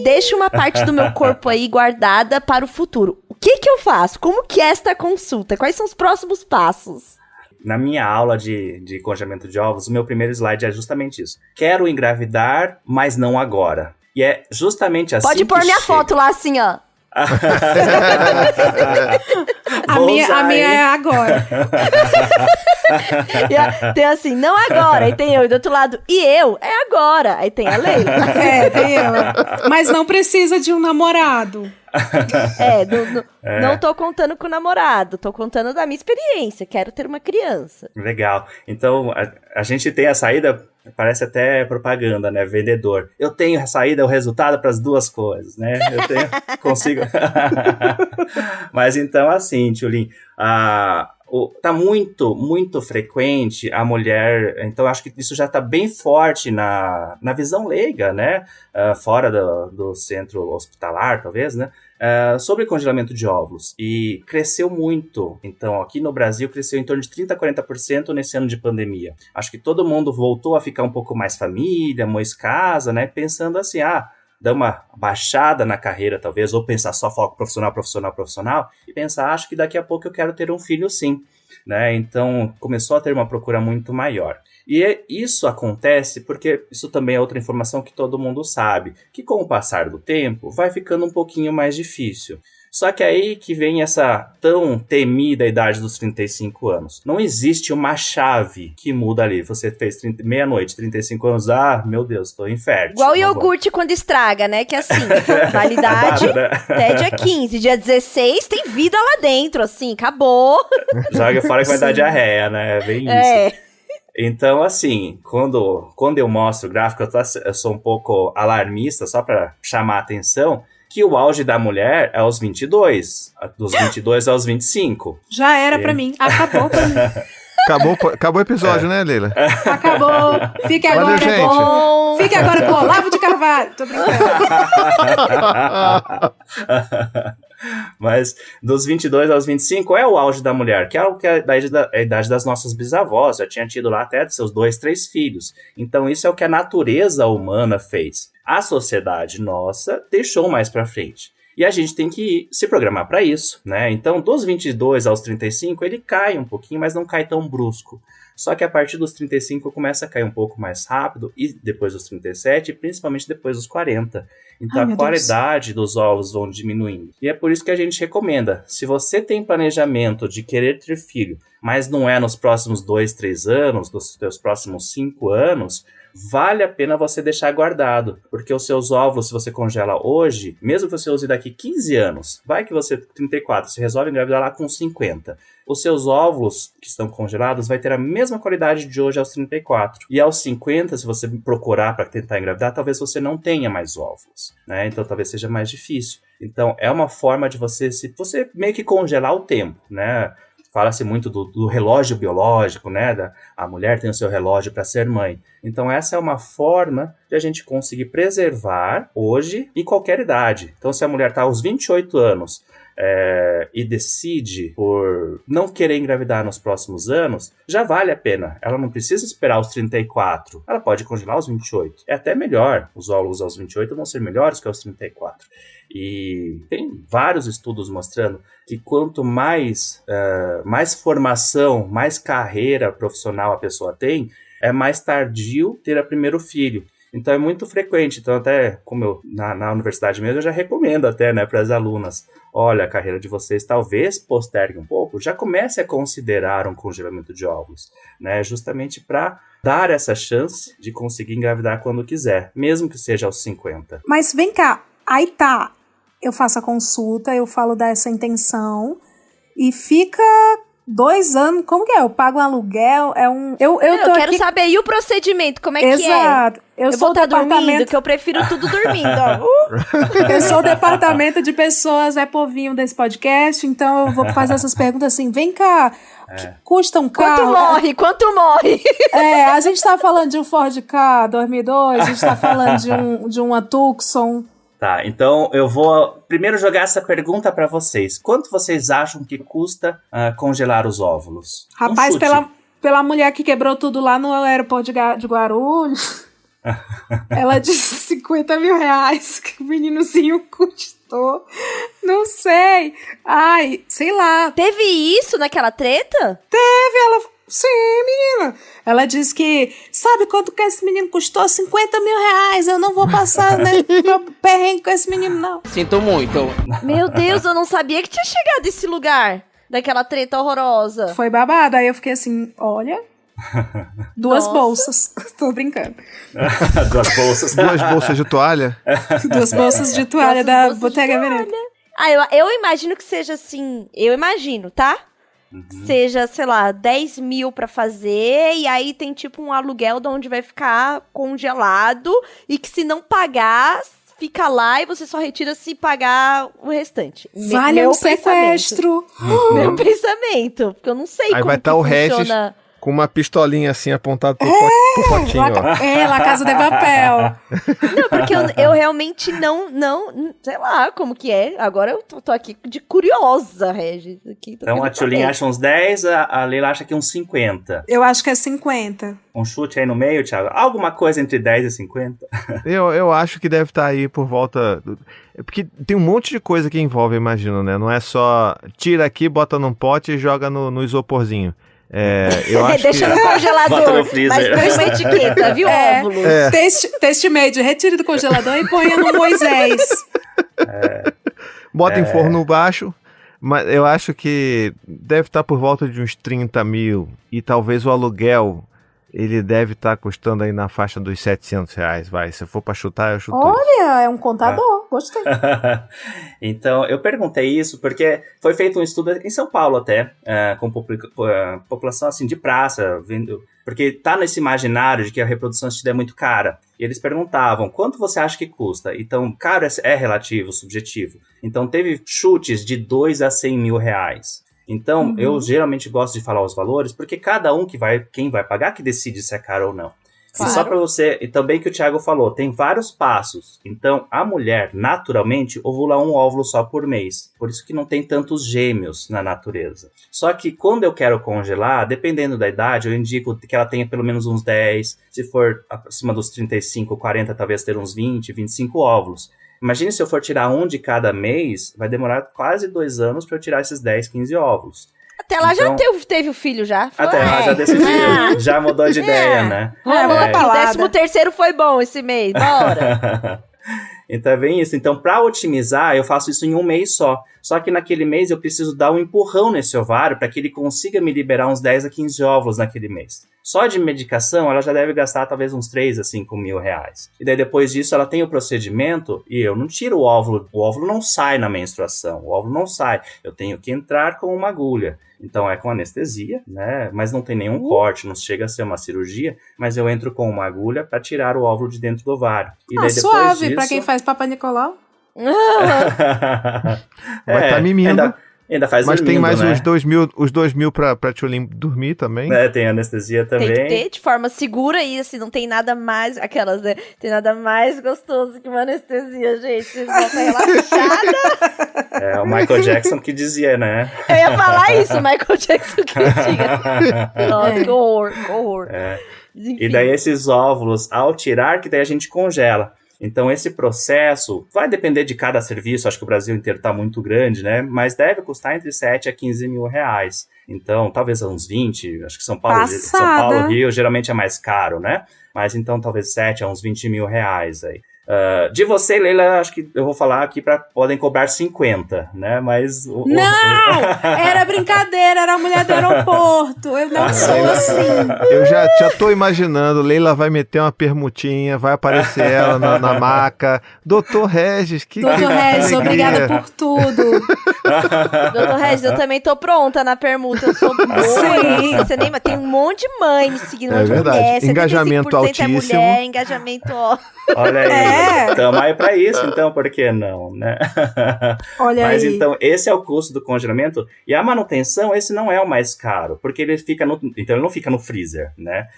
deixa uma parte do meu corpo aí guardada para o futuro. O que eu faço? Como que é esta consulta? Quais são os próximos passos? Na minha aula de congelamento de ovos, o meu primeiro slide é justamente isso. Quero engravidar, mas não agora. E é justamente assim. Pode pôr minha foto lá assim, ó. A minha é agora. Tem assim, não agora. Aí tem eu, e do outro lado, e eu, é agora. Aí tem a Leila. Tem eu. Mas não precisa de um namorado. Não tô contando com o namorado, tô contando da minha experiência. Quero ter uma criança. Legal. Então, a gente tem a saída, parece até propaganda, né? Vendedor. Eu tenho a saída, o resultado para as duas coisas, né? Consigo. Mas então, assim, Tchulin, tá muito, muito frequente a mulher, então acho que isso já está bem forte na visão leiga, né, fora do centro hospitalar, talvez, né, sobre congelamento de óvulos, e cresceu muito. Então aqui no Brasil cresceu em torno de 30% a 40% nesse ano de pandemia. Acho que todo mundo voltou a ficar um pouco mais família, mais casa, né, pensando assim, dar uma baixada na carreira, talvez, ou pensar só foco profissional, e pensar, acho que daqui a pouco eu quero ter um filho sim, né? Então, começou a ter uma procura muito maior. E isso acontece porque isso também é outra informação que todo mundo sabe, que com o passar do tempo vai ficando um pouquinho mais difícil. Só que aí que vem essa tão temida idade dos 35 anos. Não existe uma chave que muda ali. Você fez meia-noite, 35 anos, meu Deus, tô infértil. Igual o iogurte quando estraga, né? Que assim, validade até dia 15. Dia 16 tem vida lá dentro, assim, acabou. Joga fora que vai dar diarreia, né? É bem isso. Então, assim, quando eu mostro o gráfico, eu sou um pouco alarmista, só para chamar a atenção, que o auge da mulher é aos 22, dos 22 aos 25. Já era pra mim, acabou pra mim. Acabou o episódio, né, Leila? Acabou. Fique agora, gente. bom. Fique agora com Olavo de Carvalho. Tô brincando. Mas dos 22 aos 25 é o auge da mulher, que é a idade das nossas bisavós, já tinha tido lá até seus 2, 3 filhos. Então isso é o que a natureza humana fez. A sociedade nossa deixou mais pra frente. E a gente tem que se programar para isso, né? Então, dos 22 aos 35, ele cai um pouquinho, mas não cai tão brusco. Só que a partir dos 35 começa a cair um pouco mais rápido, e depois dos 37, e principalmente depois dos 40. Então a qualidade dos ovos vão diminuindo. E é por isso que a gente recomenda, se você tem planejamento de querer ter filho, mas não é nos próximos 2, 3 anos, nos seus próximos 5 anos, vale a pena você deixar guardado, porque os seus ovos, se você congela hoje, mesmo que você use daqui 15 anos, vai que você, 34, você resolve engravidar lá com 50. Os seus óvulos que estão congelados vai ter a mesma qualidade de hoje aos 34. E aos 50, se você procurar para tentar engravidar, talvez você não tenha mais óvulos, né? Então talvez seja mais difícil. Então é uma forma de você meio que congelar o tempo, né? Fala-se muito do relógio biológico, né? A mulher tem o seu relógio para ser mãe. Então essa é uma forma de a gente conseguir preservar hoje em qualquer idade. Então se a mulher está aos 28 anos e decide por não querer engravidar nos próximos anos, já vale a pena. Ela não precisa esperar os 34. Ela pode congelar aos 28. É até melhor. Os óvulos aos 28 vão ser melhores que aos 34. E tem vários estudos mostrando que quanto mais formação, mais carreira profissional a pessoa tem, é mais tardio ter o primeiro filho. Então é muito frequente. Então até, como eu na universidade mesmo, eu já recomendo até, né, para as alunas, olha, a carreira de vocês talvez postergue um pouco, já comece a considerar um congelamento de óvulos, né, justamente para dar essa chance de conseguir engravidar quando quiser, mesmo que seja aos 50. Mas vem cá, aí tá, eu faço a consulta, eu falo dessa intenção e fica 2 anos, como que é? Eu pago um aluguel, Eu quero aqui... saber, e o procedimento, como é Exato. que é? Exato. Eu vou estar dormindo, que eu prefiro tudo dormindo, ó. Eu sou o departamento de pessoas, povinho desse podcast, então eu vou fazer essas perguntas assim, vem cá, que custa um carro? Quanto morre? A gente tá falando de um Ford Ka 2002, a gente tá falando de uma Tucson, Tá, então eu vou primeiro jogar essa pergunta pra vocês. Quanto vocês acham que custa congelar os óvulos? Rapaz, pela mulher que quebrou tudo lá no aeroporto de Guarulhos, ela disse 50 mil reais que o meninozinho custou. Não sei. Ai, sei lá. Teve isso naquela treta? Teve, ela... Sim, menina. Ela disse que... Sabe quanto que esse menino custou? 50 mil reais. Eu não vou passar meu perrengue com esse menino, não. Sinto muito. Meu Deus, eu não sabia que tinha chegado esse lugar. Daquela treta horrorosa. Foi babado. Aí eu fiquei assim, olha... Duas bolsas. Tô brincando. Duas bolsas. Duas bolsas de toalha? Duas bolsas de toalha da Bottega Veneta. Eu imagino que seja assim... Eu imagino, tá? Seja, sei lá, 10 mil pra fazer, e aí tem tipo um aluguel de onde vai ficar congelado, e que se não pagar, fica lá e você só retira se pagar o restante. Vale um sequestro! Meu pensamento, porque eu não sei aí como vai estar o Regis com uma pistolinha assim apontada pro potinho, ó. La Casa de Papel. Não, porque eu realmente não, sei lá como que é. Agora eu tô aqui de curiosa, Regis. Então a Tchulinha acha uns 10, a Leila acha que uns 50. Eu acho que é 50. Um chute aí no meio, Thiago? Alguma coisa entre 10 e 50? Eu acho que deve estar aí por volta... Porque tem um monte de coisa que envolve, imagino, né? Não é só tira aqui, bota num pote e joga no isoporzinho. Eu acho deixa no congelador, mas põe uma etiqueta, viu, óvulo? Teste made, retire do congelador e ponha no Moisés. Bota em forno baixo, mas eu acho que deve estar por volta de uns 30 mil, e talvez o aluguel, ele deve estar custando aí na faixa dos 700 reais, vai. Se for pra chutar, eu chuto. Olha, é um contador, gostei. Então, eu perguntei isso porque foi feito um estudo em São Paulo até, com população assim de praça, porque tá nesse imaginário de que a reprodução assistida é muito cara. E eles perguntavam, quanto você acha que custa? Então, caro é relativo, subjetivo. Então, teve chutes de 2 a 100 mil reais. Então, eu geralmente gosto de falar os valores, porque cada um quem vai pagar que decide se é caro ou não. Claro. E só para você, e também que o Thiago falou, tem vários passos. Então, a mulher, naturalmente, ovula um óvulo só por mês. Por isso que não tem tantos gêmeos na natureza. Só que quando eu quero congelar, dependendo da idade, eu indico que ela tenha pelo menos uns 10. Se for acima dos 35, 40, talvez ter uns 20, 25 óvulos. Imagine se eu for tirar um de cada mês, vai demorar quase 2 anos para eu tirar esses 10, 15 óvulos. Até lá então, já teve o filho já. Até lá já decidiu, já mudou de ideia, né? O 13º foi bom esse mês, bora. Então é bem isso. Então, para otimizar, eu faço isso em um mês só. Só que naquele mês eu preciso dar um empurrão nesse ovário para que ele consiga me liberar uns 10 a 15 óvulos naquele mês. Só de medicação, ela já deve gastar talvez uns 3 a 5 mil reais. E daí depois disso ela tem o procedimento e eu não tiro o óvulo não sai na menstruação, o óvulo não sai. Eu tenho que entrar com uma agulha. Então é com anestesia, né? Mas não tem nenhum corte, não chega a ser uma cirurgia, mas eu entro com uma agulha para tirar o óvulo de dentro do ovário. E daí depois suave, disso... para quem faz Papa Nicolau. Vai estar mimindo. Ainda faz mas dormindo, tem mais né? os 2 mil pra Tchulin dormir também. Tem anestesia também. Tem que ter de forma segura e assim, não tem nada mais, aquelas, né? Tem nada mais gostoso que uma anestesia, gente. Vocês vão estar relaxadas. O Michael Jackson que dizia, né? Eu ia falar isso, o Michael Jackson que dizia. Nossa, que horror. E daí esses óvulos, ao tirar, que daí a gente congela. Então esse processo vai depender de cada serviço, acho que o Brasil inteiro está muito grande, né? Mas deve custar entre 7 a 15 mil reais. Então talvez uns 20, acho que São Paulo, Rio geralmente é mais caro, né? Mas então talvez 7 a uns 20 mil reais aí. De você, Leila, acho que eu vou falar aqui podem cobrar 50, né? Mas... Não! Era brincadeira, era a mulher do aeroporto. Eu não sou assim. Eu já tô imaginando, Leila vai meter uma permutinha, vai aparecer ela na maca. Doutor Regis, Doutor Regis, obrigada por tudo. Doutor Regis, eu também tô pronta na permuta. Eu sou boa. Você nem... Tem um monte de mãe me seguindo. É verdade. Mulher, engajamento altíssimo. É mulher, engajamento... Olha aí. Tamo aí pra isso, então, por que não, né? Olha Mas aí. então, esse é o custo do congelamento. E a manutenção, esse não é o mais caro, porque ele fica então ele não fica no freezer, né?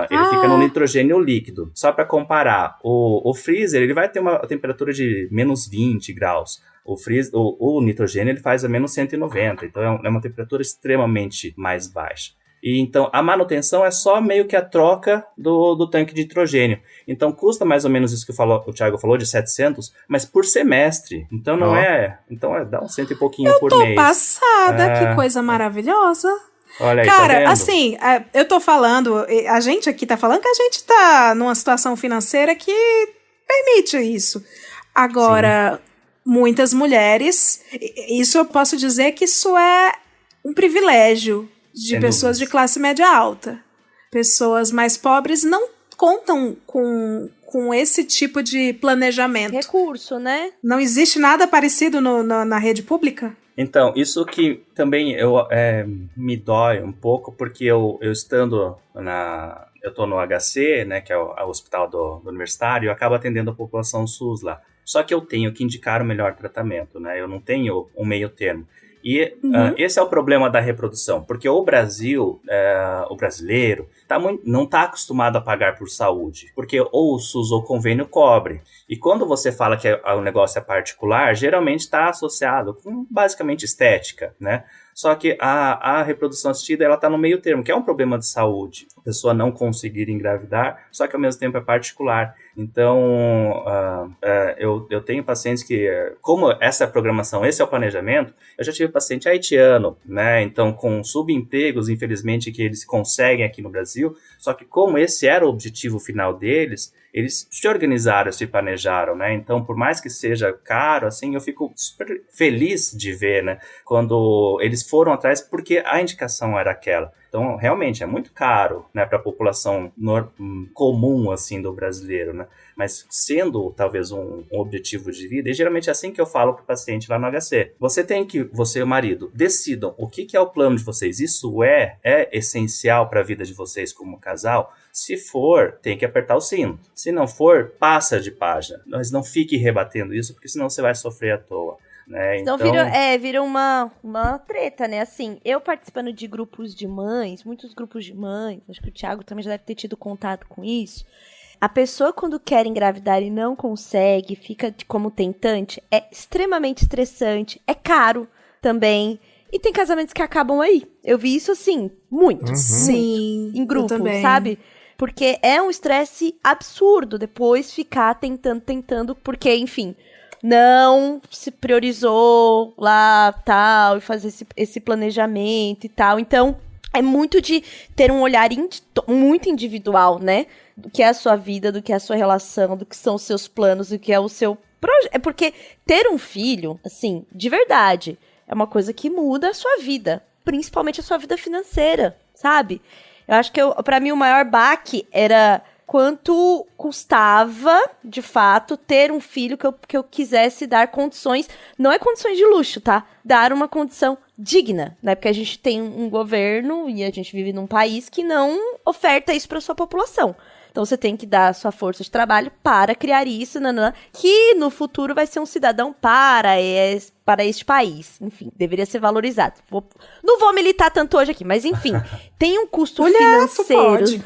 Ele fica no nitrogênio líquido. Só para comparar, o freezer ele vai ter uma temperatura de menos 20 graus. O nitrogênio ele faz a menos 190, então é uma temperatura extremamente mais baixa. E então a manutenção é só meio que a troca do tanque de nitrogênio. Então custa mais ou menos isso que o Thiago falou, de 700, mas por semestre. Então não é... Então dá um cento e pouquinho por mês. Eu tô passada, que coisa maravilhosa. Olha aí, cara, tá vendo? assim, eu tô falando, a gente aqui tá falando que a gente tá numa situação financeira que permite isso. Agora, muitas mulheres, isso eu posso dizer que isso é um privilégio de Sem pessoas dúvidas. de classe média alta. Pessoas mais pobres não contam com esse tipo de planejamento. Recurso, né? Não existe nada parecido na rede pública? Então, isso que também me dói um pouco, porque eu estando eu tô no HC, né, que é o hospital do universitário, eu acabo atendendo a população SUS lá. Só que eu tenho que indicar o melhor tratamento, né? Eu não tenho um meio termo. E esse é o problema da reprodução, porque o brasileiro não está acostumado a pagar por saúde, porque ou o SUS ou o convênio cobre. E quando você fala que o negócio é particular, geralmente está associado com basicamente estética, né? Só que a reprodução assistida ela está no meio termo, que é um problema de saúde. A pessoa não conseguir engravidar, só que ao mesmo tempo é particular. Então, eu tenho pacientes que, como essa é a programação, esse é o planejamento, eu já tive paciente haitiano, né? Então, com subempregos, infelizmente, que eles conseguem aqui no Brasil, só que como esse era o objetivo final deles, eles se organizaram, se planejaram, né? Então, por mais que seja caro, assim, eu fico super feliz de ver, né? Quando eles foram atrás, porque a indicação era aquela. Então, realmente, é muito caro, né, para a população comum, assim, do brasileiro, né? Mas sendo, talvez, um objetivo de vida, e geralmente é assim que eu falo para o paciente lá no HC. Você e o marido, decidam o que é o plano de vocês. Isso é essencial para a vida de vocês como casal? Se for, tem que apertar o sino. Se não for, passa de página. Mas não fique rebatendo isso, porque senão você vai sofrer à toa. Né? Então vira uma treta, né? Assim, eu participando de grupos de mães, muitos grupos de mães, acho que o Thiago também já deve ter tido contato com isso. A pessoa, quando quer engravidar e não consegue, fica como tentante, é extremamente estressante, é caro também. E tem casamentos que acabam aí. Eu vi isso, assim, muito. Sim, em grupo, eu também. sabe? Porque é um estresse absurdo depois ficar tentando, porque, enfim, não se priorizou lá, tal, e fazer esse planejamento e tal. Então, é muito de ter um olhar muito individual, né? Do que é a sua vida, do que é a sua relação, do que são os seus planos, do que é o seu projeto. É porque ter um filho, assim, de verdade, é uma coisa que muda a sua vida. Principalmente a sua vida financeira, sabe? Eu acho que, pra mim, o maior baque era quanto custava, de fato, ter um filho que eu quisesse dar condições, não é condições de luxo, tá? Dar uma condição digna, né? Porque a gente tem um governo e a gente vive num país que não oferta isso para sua população. Então você tem que dar a sua força de trabalho para criar isso, que no futuro vai ser um cidadão para este país. Enfim, deveria ser valorizado. Não vou militar tanto hoje aqui, mas enfim, tem um custo financeiro.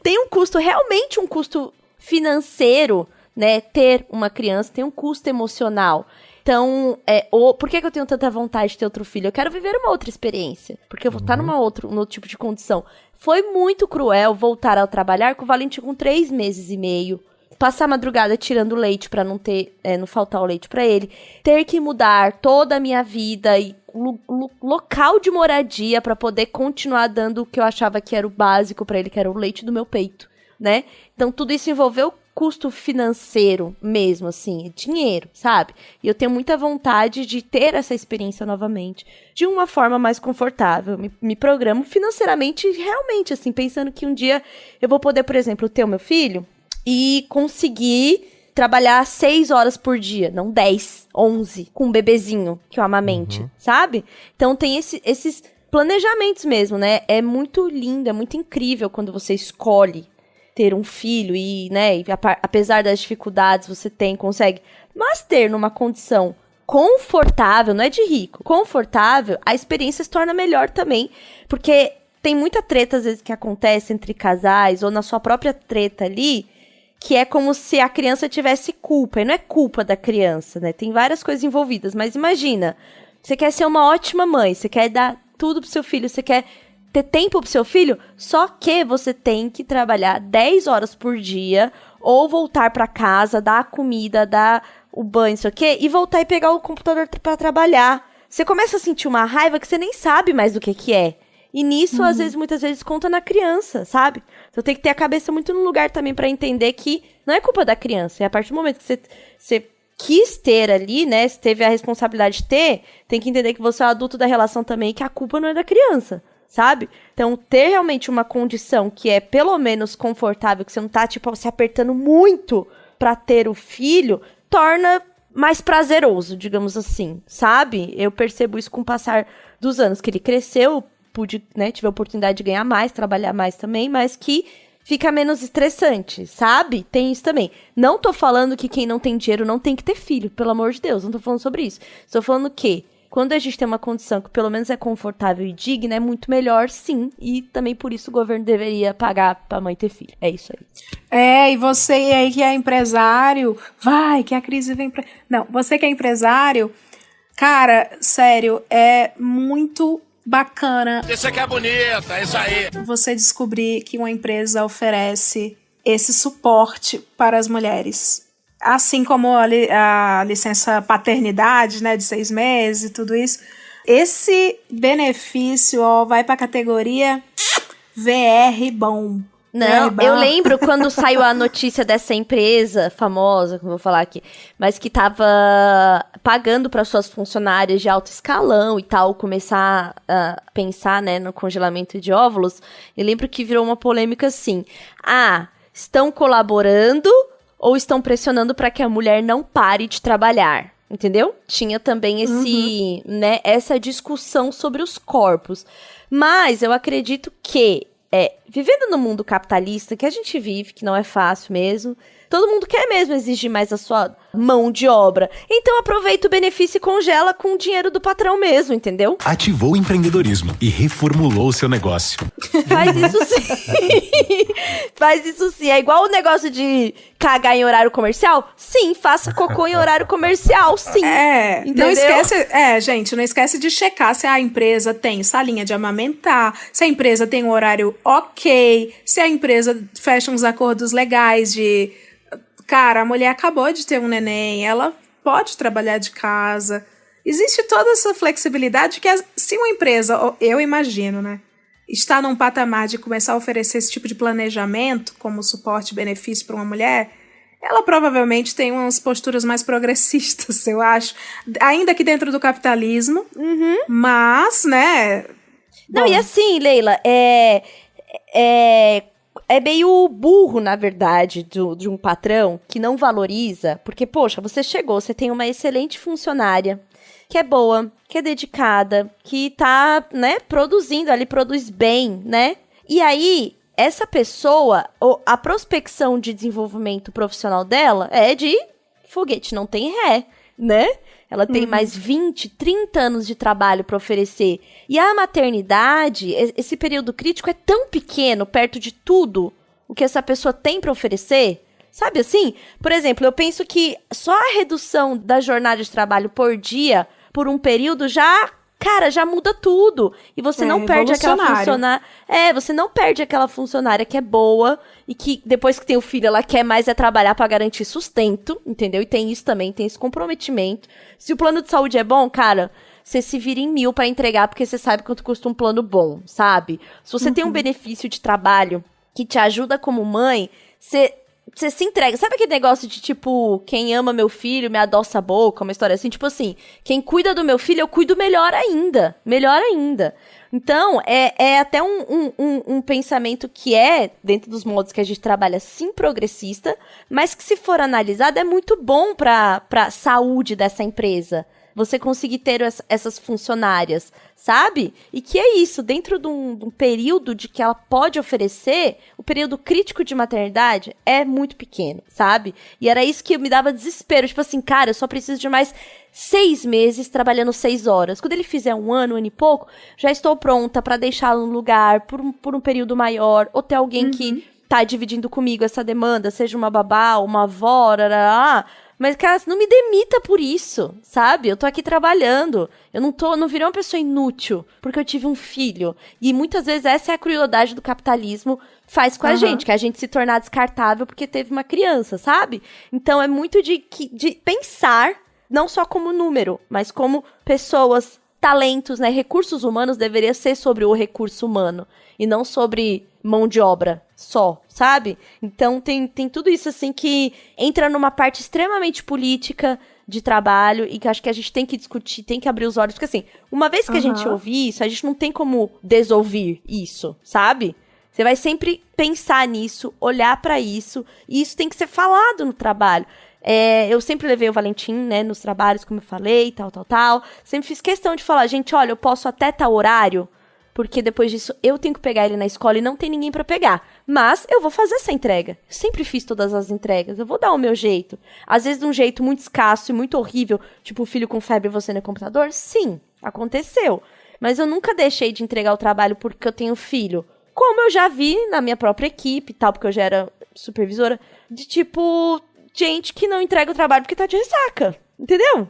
Tem um custo, realmente um custo financeiro, né? Ter uma criança tem um custo emocional. Então, por que eu tenho tanta vontade de ter outro filho? Eu quero viver uma outra experiência. Porque eu vou estar num outro tipo de condição. Foi muito cruel voltar ao trabalhar com o Valentim com 3 meses e meio. Passar a madrugada tirando leite pra não faltar o leite pra ele. Ter que mudar toda a minha vida e local de moradia pra poder continuar dando o que eu achava que era o básico pra ele, que era o leite do meu peito, né? Então, tudo isso envolveu custo financeiro mesmo, assim, dinheiro, sabe? E eu tenho muita vontade de ter essa experiência novamente, de uma forma mais confortável. Me programo financeiramente, realmente, assim, pensando que um dia eu vou poder, por exemplo, ter o meu filho e conseguir trabalhar 6 horas por dia, não 10, 11, com um bebezinho que eu amamente, sabe? Então tem esses planejamentos mesmo, né? É muito lindo, é muito incrível quando você escolhe ter um filho e, né, apesar das dificuldades, você consegue, mas ter numa condição confortável, não é de rico, confortável, a experiência se torna melhor também, porque tem muita treta, às vezes, que acontece entre casais, ou na sua própria treta ali, que é como se a criança tivesse culpa, e não é culpa da criança, né? Tem várias coisas envolvidas, mas imagina, você quer ser uma ótima mãe, você quer dar tudo pro seu filho, você quer ter tempo pro seu filho, só que você tem que trabalhar 10 horas por dia, ou voltar pra casa, dar a comida, dar o banho, não sei o quê, e voltar e pegar o computador pra trabalhar. Você começa a sentir uma raiva que você nem sabe mais do que é. E nisso, às vezes, muitas vezes, conta na criança, sabe? Então tem que ter a cabeça muito no lugar também pra entender que não é culpa da criança. É a partir do momento que você quis ter ali, né? Se teve a responsabilidade de ter, tem que entender que você é o adulto da relação também e que a culpa não é da criança, sabe? Então, ter realmente uma condição que é pelo menos confortável, que você não tá, tipo, se apertando muito pra ter o filho, torna mais prazeroso, digamos assim, sabe? Eu percebo isso com o passar dos anos, que ele cresceu, pude, né, tive a oportunidade de ganhar mais, trabalhar mais também, mas que fica menos estressante, sabe? Tem isso também. Não tô falando que quem não tem dinheiro não tem que ter filho, pelo amor de Deus, não tô falando sobre isso. Estou falando que quando a gente tem uma condição que pelo menos é confortável e digna, é muito melhor, sim, e também por isso o governo deveria pagar pra mãe ter filho. É isso aí. E você aí que é empresário, que a crise vem pra... Não, você que é empresário, cara, sério, é muito bacana. Isso aqui é bonita, é isso aí. Você descobrir que uma empresa oferece esse suporte para as mulheres. Assim como a licença paternidade, né, de 6 meses e tudo isso. Esse benefício, vai para a categoria VR bom. Não, eu lembro quando saiu a notícia dessa empresa famosa, que eu vou falar aqui, mas que tava pagando para suas funcionárias de alto escalão e tal, começar a pensar, né, no congelamento de óvulos. Eu lembro que virou uma polêmica assim, estão colaborando ou estão pressionando para que a mulher não pare de trabalhar, entendeu? Tinha também né, essa discussão sobre os corpos. Mas eu acredito que vivendo no mundo capitalista que a gente vive, que não é fácil mesmo, todo mundo quer mesmo exigir mais a sua mão de obra. Então aproveita o benefício e congela com o dinheiro do patrão mesmo, entendeu? Ativou o empreendedorismo e reformulou o seu negócio. Faz isso sim. Faz isso sim. É igual o negócio de cagar em horário comercial? Sim, faça cocô em horário comercial, sim. Entendeu? Não esquece, gente, não esquece de checar se a empresa tem salinha de amamentar, se a empresa tem um horário ok, se a empresa fecha uns acordos legais de... Cara, a mulher acabou de ter um neném, ela pode trabalhar de casa. Existe toda essa flexibilidade que se uma empresa, eu imagino, né, está num patamar de começar a oferecer esse tipo de planejamento como suporte e benefício para uma mulher, ela provavelmente tem umas posturas mais progressistas, eu acho. Ainda que dentro do capitalismo, mas, né... Não, e assim, Leila, é meio burro, na verdade, de um patrão que não valoriza, porque, poxa, você chegou, você tem uma excelente funcionária, que é boa, que é dedicada, que tá, né, produzindo ali, produz bem, né? E aí, essa pessoa, a prospecção de desenvolvimento profissional dela é de foguete, não tem ré, né? Ela tem mais 20, 30 anos de trabalho para oferecer. E a maternidade, esse período crítico é tão pequeno, perto de tudo o que essa pessoa tem para oferecer. Sabe assim? Por exemplo, eu penso que só a redução da jornada de trabalho por dia, por um período, já muda tudo. E você não perde aquela funcionária. Você não perde aquela funcionária que é boa e que depois que tem o filho, ela quer mais trabalhar pra garantir sustento, entendeu? E tem isso também, tem esse comprometimento. Se o plano de saúde é bom, cara, você se vira em 1000 pra entregar, porque você sabe quanto custa um plano bom, sabe? Se você tem um benefício de trabalho que te ajuda como mãe, você se entrega. Sabe aquele negócio de, tipo, quem ama meu filho me adoça a boca, uma história assim? Tipo assim, quem cuida do meu filho, eu cuido melhor ainda. Melhor ainda. Então, é até um pensamento que dentro dos modos que a gente trabalha, sim, progressista, mas que, se for analisado, é muito bom pra saúde dessa empresa, você conseguir ter essas funcionárias, sabe? E que é isso, dentro de um período de que ela pode oferecer, o período crítico de maternidade é muito pequeno, sabe? E era isso que me dava desespero, tipo assim, cara, eu só preciso de mais 6 meses trabalhando 6 horas. Quando ele fizer 1 ano e pouco, já estou pronta pra deixá-lo no lugar por um período maior, ou ter alguém que tá dividindo comigo essa demanda, seja uma babá, uma avó, mas, cara, não me demita por isso, sabe? Eu tô aqui trabalhando. Eu não virei uma pessoa inútil porque eu tive um filho. E muitas vezes essa é a crueldade do capitalismo faz com a gente, que é a gente se tornar descartável porque teve uma criança, sabe? Então é muito de pensar, não só como número, mas como pessoas, talentos, né? Recursos humanos deveria ser sobre o recurso humano e não sobre mão de obra só, sabe? Então tem tudo isso assim que entra numa parte extremamente política de trabalho e que acho que a gente tem que discutir, tem que abrir os olhos, porque assim, uma vez que a gente ouvir isso, a gente não tem como desouvir isso, sabe? Você vai sempre pensar nisso, olhar pra isso, e isso tem que ser falado no trabalho. Eu sempre levei o Valentim, né, nos trabalhos, como eu falei, tal. Sempre fiz questão de falar, gente, olha, eu posso até tal horário, porque depois disso eu tenho que pegar ele na escola e não tem ninguém pra pegar. Mas eu vou fazer essa entrega. Sempre fiz todas as entregas. Eu vou dar o meu jeito. Às vezes de um jeito muito escasso e muito horrível, tipo o filho com febre e você no computador. Sim, aconteceu. Mas eu nunca deixei de entregar o trabalho porque eu tenho filho. Como eu já vi na minha própria equipe e tal, porque eu já era supervisora, de tipo, gente que não entrega o trabalho porque tá de ressaca. Entendeu?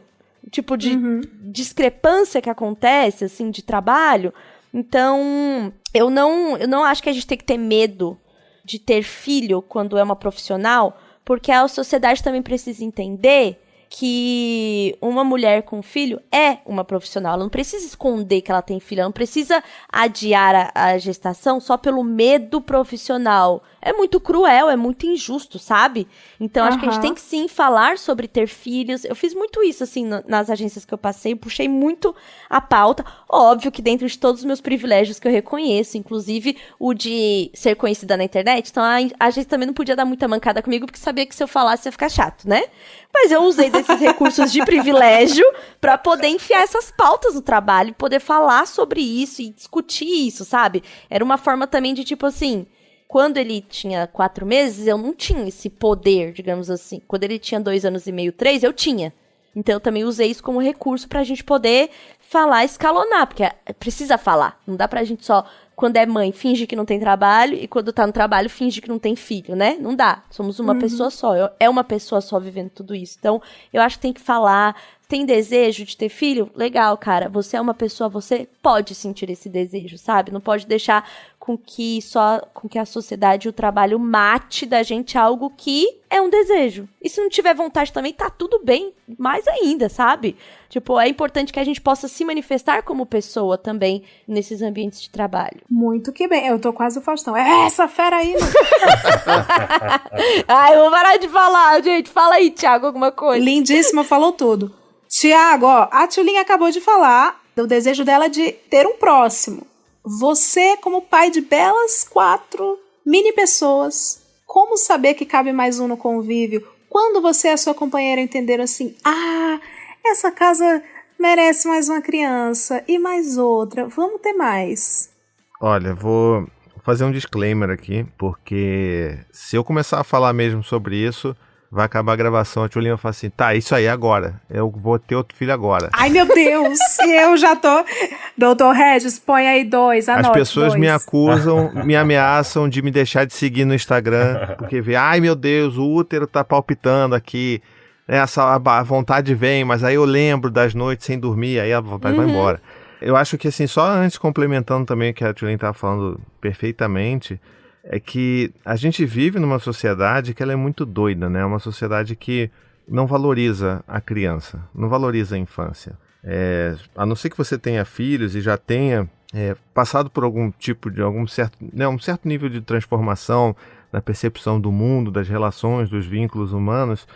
Tipo de discrepância que acontece, assim, de trabalho. Então, eu não acho que a gente tem que ter medo de ter filho quando é uma profissional, porque a sociedade também precisa entender que uma mulher com filho é uma profissional. Ela não precisa esconder que ela tem filho, ela não precisa adiar a gestação só pelo medo profissional. É muito cruel, é muito injusto, sabe? Então, acho que a gente tem que sim falar sobre ter filhos. Eu fiz muito isso, assim, nas agências que eu passei, puxei muito a pauta. Óbvio que dentro de todos os meus privilégios que eu reconheço, inclusive o de ser conhecida na internet, então a agência também não podia dar muita mancada comigo, porque sabia que se eu falasse ia ficar chato, né? Mas eu usei desses recursos de privilégio pra poder enfiar essas pautas no trabalho, poder falar sobre isso e discutir isso, sabe? Era uma forma também de, tipo assim, quando ele tinha 4 meses, eu não tinha esse poder, digamos assim. Quando ele tinha 2 anos e meio, 3, eu tinha. Então eu também usei isso como recurso pra gente poder falar, escalonar, porque precisa falar. Não dá pra gente só, quando é mãe, finge que não tem trabalho, e quando tá no trabalho, finge que não tem filho, né? Não dá. Somos uma pessoa só. É uma pessoa só vivendo tudo isso. Então, eu acho que tem que falar. Tem desejo de ter filho? Legal, cara. Você é uma pessoa, você pode sentir esse desejo, sabe? Não pode deixar com que a sociedade e o trabalho mate da gente algo que é um desejo. E se não tiver vontade também, tá tudo bem. Mais ainda, sabe? Tipo, é importante que a gente possa se manifestar como pessoa também nesses ambientes de trabalho. Muito que bem. Eu tô quase o Faustão. É essa fera aí, mano. Ai, eu vou parar de falar, gente. Fala aí, Thiago, alguma coisa. Lindíssima, falou tudo. Tiago, ó, a Tchulinha acabou de falar do desejo dela de ter um próximo. Você, como pai de belas 4 mini pessoas, como saber que cabe mais um no convívio? Quando você e a sua companheira entenderam assim, essa casa merece mais uma criança e mais outra, vamos ter mais. Olha, vou fazer um disclaimer aqui, porque se eu começar a falar mesmo sobre isso, vai acabar a gravação, a Tchulinha fala assim, tá, isso aí, agora. Eu vou ter outro filho agora. Ai, meu Deus, eu já tô... Doutor Regis, põe aí 2, anote. As pessoas 2. me acusam, me ameaçam de me deixar de seguir no Instagram, porque vê, ai meu Deus, o útero tá palpitando aqui, a vontade vem, mas aí eu lembro das noites sem dormir, aí a vontade vai embora. Eu acho que assim, só antes, complementando também o que a Tchulinha tava falando perfeitamente, é que a gente vive numa sociedade que ela é muito doida, né? Uma sociedade que não valoriza a criança, não valoriza a infância. A não ser que você tenha filhos e já tenha passado por algum tipo de um certo nível de transformação na percepção do mundo, das relações, dos vínculos humanos,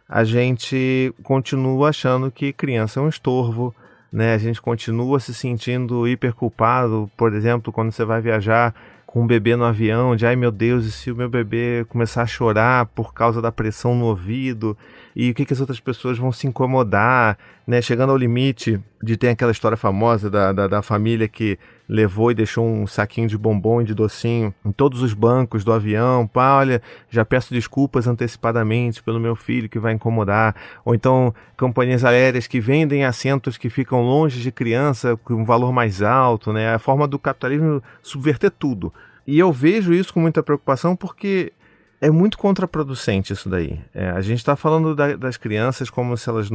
a gente continua achando que criança é um estorvo, né? A gente continua se sentindo hiper culpado, por exemplo, quando você vai viajar com um bebê no avião, de ai meu Deus, e se o meu bebê começar a chorar por causa da pressão no ouvido, e o que as outras pessoas vão se incomodar, né? Chegando ao limite de ter aquela história famosa da família que levou e deixou um saquinho de bombom e de docinho em todos os bancos do avião. Pá, olha, já peço desculpas antecipadamente pelo meu filho que vai incomodar. Ou então companhias aéreas que vendem assentos que ficam longe de criança com um valor mais alto, né? A forma do capitalismo subverter tudo. E eu vejo isso com muita preocupação porque é muito contraproducente isso daí. A gente está falando das crianças como se elas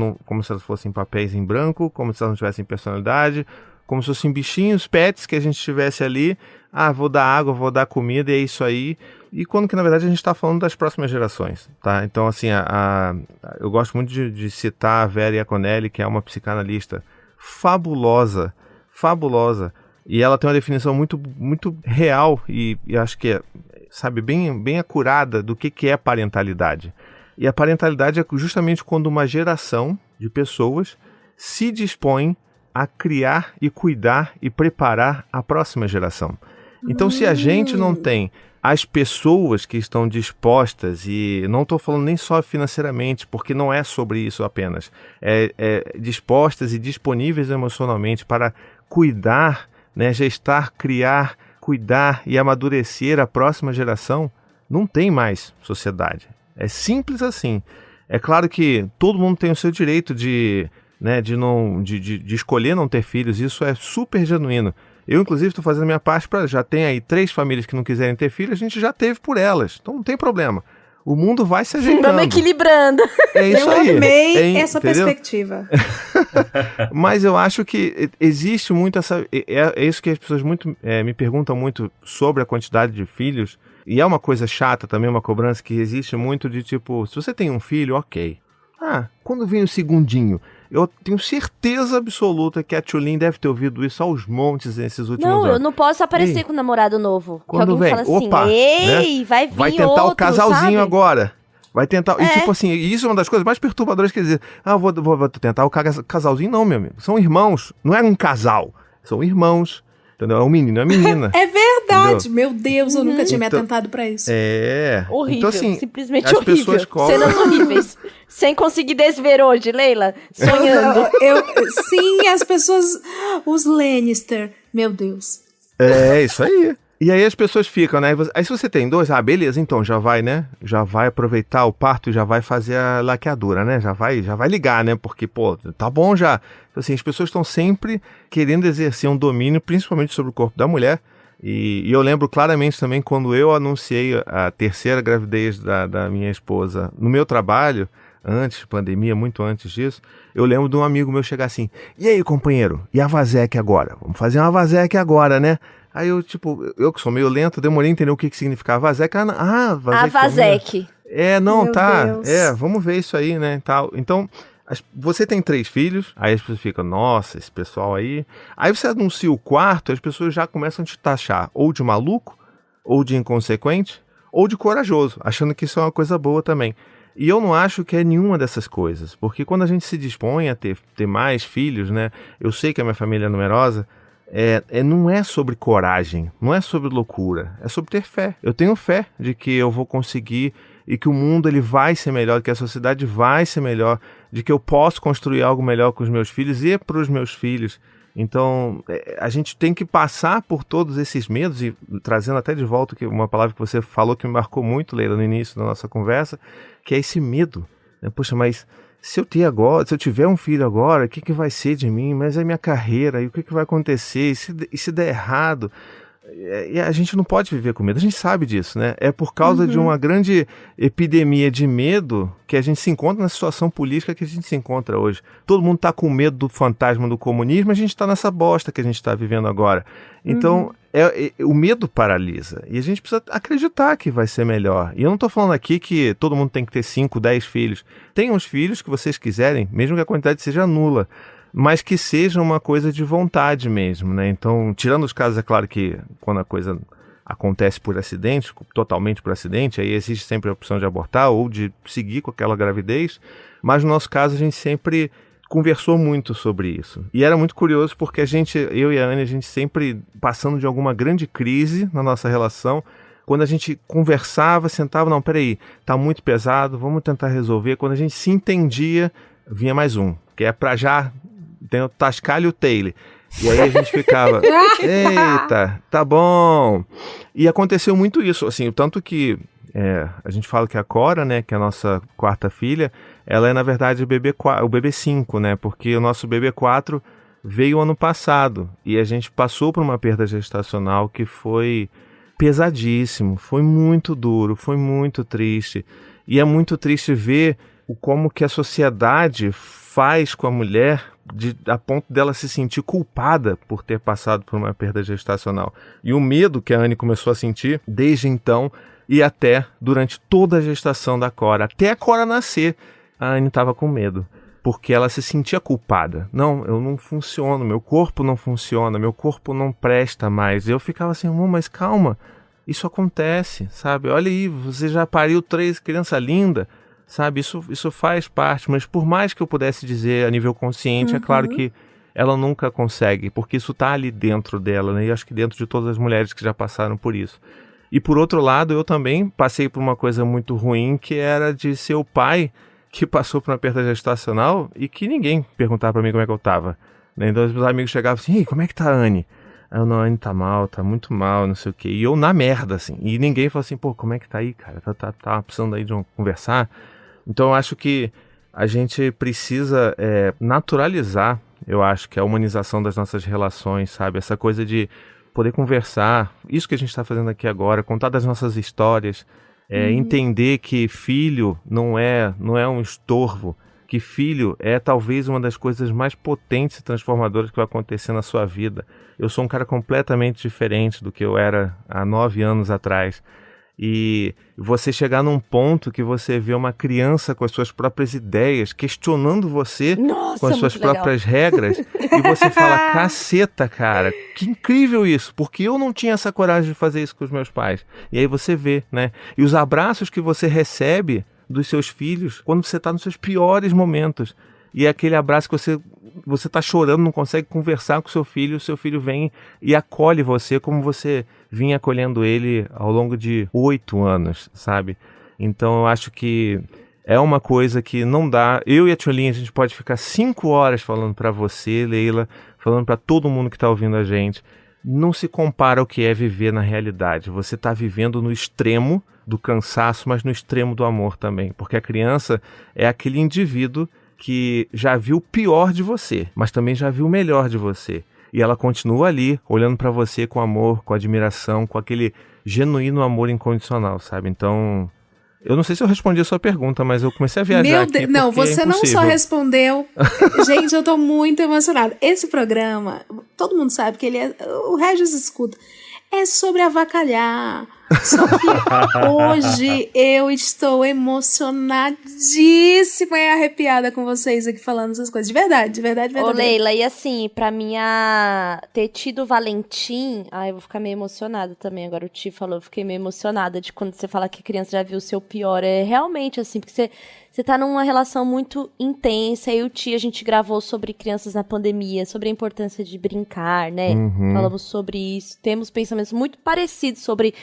fossem papéis em branco, como se elas não tivessem personalidade, como se fossem bichinhos, pets que a gente tivesse ali. Ah, vou dar água, vou dar comida, e é isso aí. E quando que na verdade a gente está falando das próximas gerações, tá? Então assim, eu gosto muito de citar a Vera Iaconelli, que é uma psicanalista fabulosa, e ela tem uma definição muito, muito real e acho que é, sabe, bem acurada do que é parentalidade. E a parentalidade é justamente quando uma geração de pessoas se dispõe a criar e cuidar e preparar a próxima geração. Então, se a gente não tem as pessoas que estão dispostas, e não estou falando nem só financeiramente, porque não é sobre isso apenas, dispostas e disponíveis emocionalmente para cuidar, né, gestar, criar, cuidar e amadurecer a próxima geração, não tem mais sociedade. É simples assim. É claro que todo mundo tem o seu direito de escolher não ter filhos, isso é super genuíno. Eu, inclusive, estou fazendo a minha parte para já tem aí 3 famílias que não quiserem ter filhos, a gente já teve por elas, então não tem problema. O mundo vai se ajeitando. Vamos equilibrando. É isso aí. Eu amei essa perspectiva. Mas eu acho que existe muito essa... É isso que as pessoas me perguntam muito sobre a quantidade de filhos, e é uma coisa chata também, uma cobrança que existe muito de tipo, se você tem um filho, ok. Quando vem o segundinho? Eu tenho certeza absoluta que a Tchulin deve ter ouvido isso aos montes nesses últimos anos. Não, eu não posso aparecer com um namorado novo. Quando que alguém vem, fala assim, opa, ei, né? vai vir vai tentar outro, o casalzinho sabe? agora. Vai tentar... E tipo assim, isso é uma das coisas mais perturbadoras, quer dizer, vou tentar o casalzinho. Não, meu amigo, são irmãos, não é um casal, são irmãos, entendeu? É um menino, é uma menina. É verdade, entendeu? Meu Deus, eu nunca tinha me atentado pra isso. Horrível, então, assim, simplesmente as horrível. pessoas Cenas horríveis. Sem conseguir desver hoje, Leila, sonhando. Sim, as pessoas, os Lannister, meu Deus. É, isso aí. E aí as pessoas ficam, né? Aí se você tem 2, beleza, então já vai, né? Já vai aproveitar o parto e já vai fazer a laqueadura, né? Já vai ligar, né? Porque, pô, tá bom já. Então, assim, as pessoas estão sempre querendo exercer um domínio, principalmente sobre o corpo da mulher. E eu lembro claramente também quando eu anunciei a 3ª gravidez da minha esposa no meu trabalho, antes, pandemia, muito antes disso, eu lembro de um amigo meu chegar assim, e aí, companheiro, e a Vasec agora? Vamos fazer uma Vasec agora, né? Aí eu, eu que sou meio lento, demorei a entender o que significava Vasec. Vasec. A Vasec. Não, meu tá. Deus. Vamos ver isso aí, né? Tal. Então, você tem 3 filhos, aí as pessoas ficam, nossa, esse pessoal aí. Aí você anuncia o 4, as pessoas já começam a te taxar ou de maluco, ou de inconsequente, ou de corajoso, achando que isso é uma coisa boa também. E eu não acho que é nenhuma dessas coisas, porque quando a gente se dispõe a ter mais filhos, né? Eu sei que a minha família é numerosa, não é sobre coragem, não é sobre loucura, é sobre ter fé. Eu tenho fé de que eu vou conseguir e que o mundo ele vai ser melhor, que a sociedade vai ser melhor, de que eu posso construir algo melhor com os meus filhos e para os meus filhos. Então, a gente tem que passar por todos esses medos, e trazendo até de volta uma palavra que você falou que me marcou muito, Leila, no início da nossa conversa, que é esse medo. Poxa, mas se eu tiver um filho agora, o que vai ser de mim? Mas é minha carreira, e o que vai acontecer? E se der errado? E a gente não pode viver com medo, a gente sabe disso, né? É por causa de uma grande epidemia de medo que a gente se encontra na situação política que a gente se encontra hoje. Todo mundo está com medo do fantasma do comunismo, a gente está nessa bosta que a gente está vivendo agora. Então, o medo paralisa, e a gente precisa acreditar que vai ser melhor. E eu não estou falando aqui que todo mundo tem que ter 5, 10 filhos. Tenham os filhos que vocês quiserem, mesmo que a quantidade seja nula, mas que seja uma coisa de vontade mesmo, né? Então, tirando os casos, é claro que quando a coisa acontece por acidente, totalmente por acidente, aí existe sempre a opção de abortar ou de seguir com aquela gravidez, mas no nosso caso a gente sempre conversou muito sobre isso. E era muito curioso porque eu e a Anne, a gente sempre passando de alguma grande crise na nossa relação. Quando a gente conversava, sentava, não, peraí, tá muito pesado, vamos tentar resolver. Quando a gente se entendia, vinha mais um, que é pra já, tem o Tascalho e o Taylor. E aí a gente ficava, eita, tá bom. E aconteceu muito isso, assim, tanto que a gente fala que a Cora, né, que é a nossa quarta filha, ela é na verdade o bebê 5, né, porque o nosso bebê 4 veio ano passado e a gente passou por uma perda gestacional que foi pesadíssimo, foi muito duro, foi muito triste. E é muito triste ver como que a sociedade faz com a mulher a ponto dela se sentir culpada por ter passado por uma perda gestacional. E o medo que a Anne começou a sentir desde então e até durante toda a gestação da Cora. Até a Cora nascer, a Anne estava com medo. Porque ela se sentia culpada. Não, eu não funciono, meu corpo não funciona, meu corpo não presta mais. Eu ficava assim, mas calma, isso acontece, sabe? Olha aí, você já pariu 3 crianças lindas, sabe? Isso faz parte, mas por mais que eu pudesse dizer a nível consciente, é claro que ela nunca consegue, porque isso está ali dentro dela, né? E acho que dentro de todas as mulheres que já passaram por isso. E por outro lado, eu também passei por uma coisa muito ruim, que era de ser o pai que passou por uma perda gestacional e que ninguém perguntava pra mim como é que eu tava. Então os meus amigos chegavam assim, ei, como é que tá a Anne? Aí eu, não, a Anne tá mal, tá muito mal, não sei o quê. E eu na merda, assim. E ninguém falou assim, pô, como é que tá aí, cara? Tá precisando aí de conversar? Então eu acho que a gente precisa naturalizar, eu acho que a humanização das nossas relações, sabe? Essa coisa de poder conversar, isso que a gente tá fazendo aqui agora, contar das nossas histórias, entender que filho não é um estorvo, que filho é talvez uma das coisas mais potentes e transformadoras que vai acontecer na sua vida. Eu sou um cara completamente diferente do que eu era há 9 anos atrás. E você chegar num ponto que você vê uma criança com as suas próprias ideias, questionando você com as suas próprias regras, e você fala, caceta, cara, que incrível isso, porque eu não tinha essa coragem de fazer isso com os meus pais. E aí você vê, né? E os abraços que você recebe dos seus filhos quando você está nos seus piores momentos. E é aquele abraço que você tá chorando, não consegue conversar com o seu filho vem e acolhe você como você vinha acolhendo ele ao longo de 8 anos, sabe? Então eu acho que é uma coisa que não dá. Eu e a Tcholinha, a gente pode ficar 5 horas falando pra você, Leila, falando pra todo mundo que tá ouvindo a gente. Não se compara ao que é viver na realidade. Você tá vivendo no extremo do cansaço, mas no extremo do amor também. Porque a criança é aquele indivíduo que já viu o pior de você, mas também já viu o melhor de você. E ela continua ali, olhando pra você com amor, com admiração, com aquele genuíno amor incondicional, sabe? Então, eu não sei se eu respondi a sua pergunta, mas eu comecei a viajar aqui. Não, você não só respondeu. Gente, eu tô muito emocionada. Esse programa, todo mundo sabe que o Regis escuta, é sobre avacalhar. Só que hoje eu estou emocionadíssima e arrepiada com vocês aqui falando essas coisas. De verdade. Ô, Leila, e assim, pra mim ter tido o Valentim... eu vou ficar meio emocionada também. Agora o Ti falou, eu fiquei meio emocionada de quando você fala que a criança já viu o seu pior. É realmente assim, porque você tá numa relação muito intensa. E o Ti, a gente gravou sobre crianças na pandemia, sobre a importância de brincar, né? Falamos sobre isso. Temos pensamentos muito parecidos sobre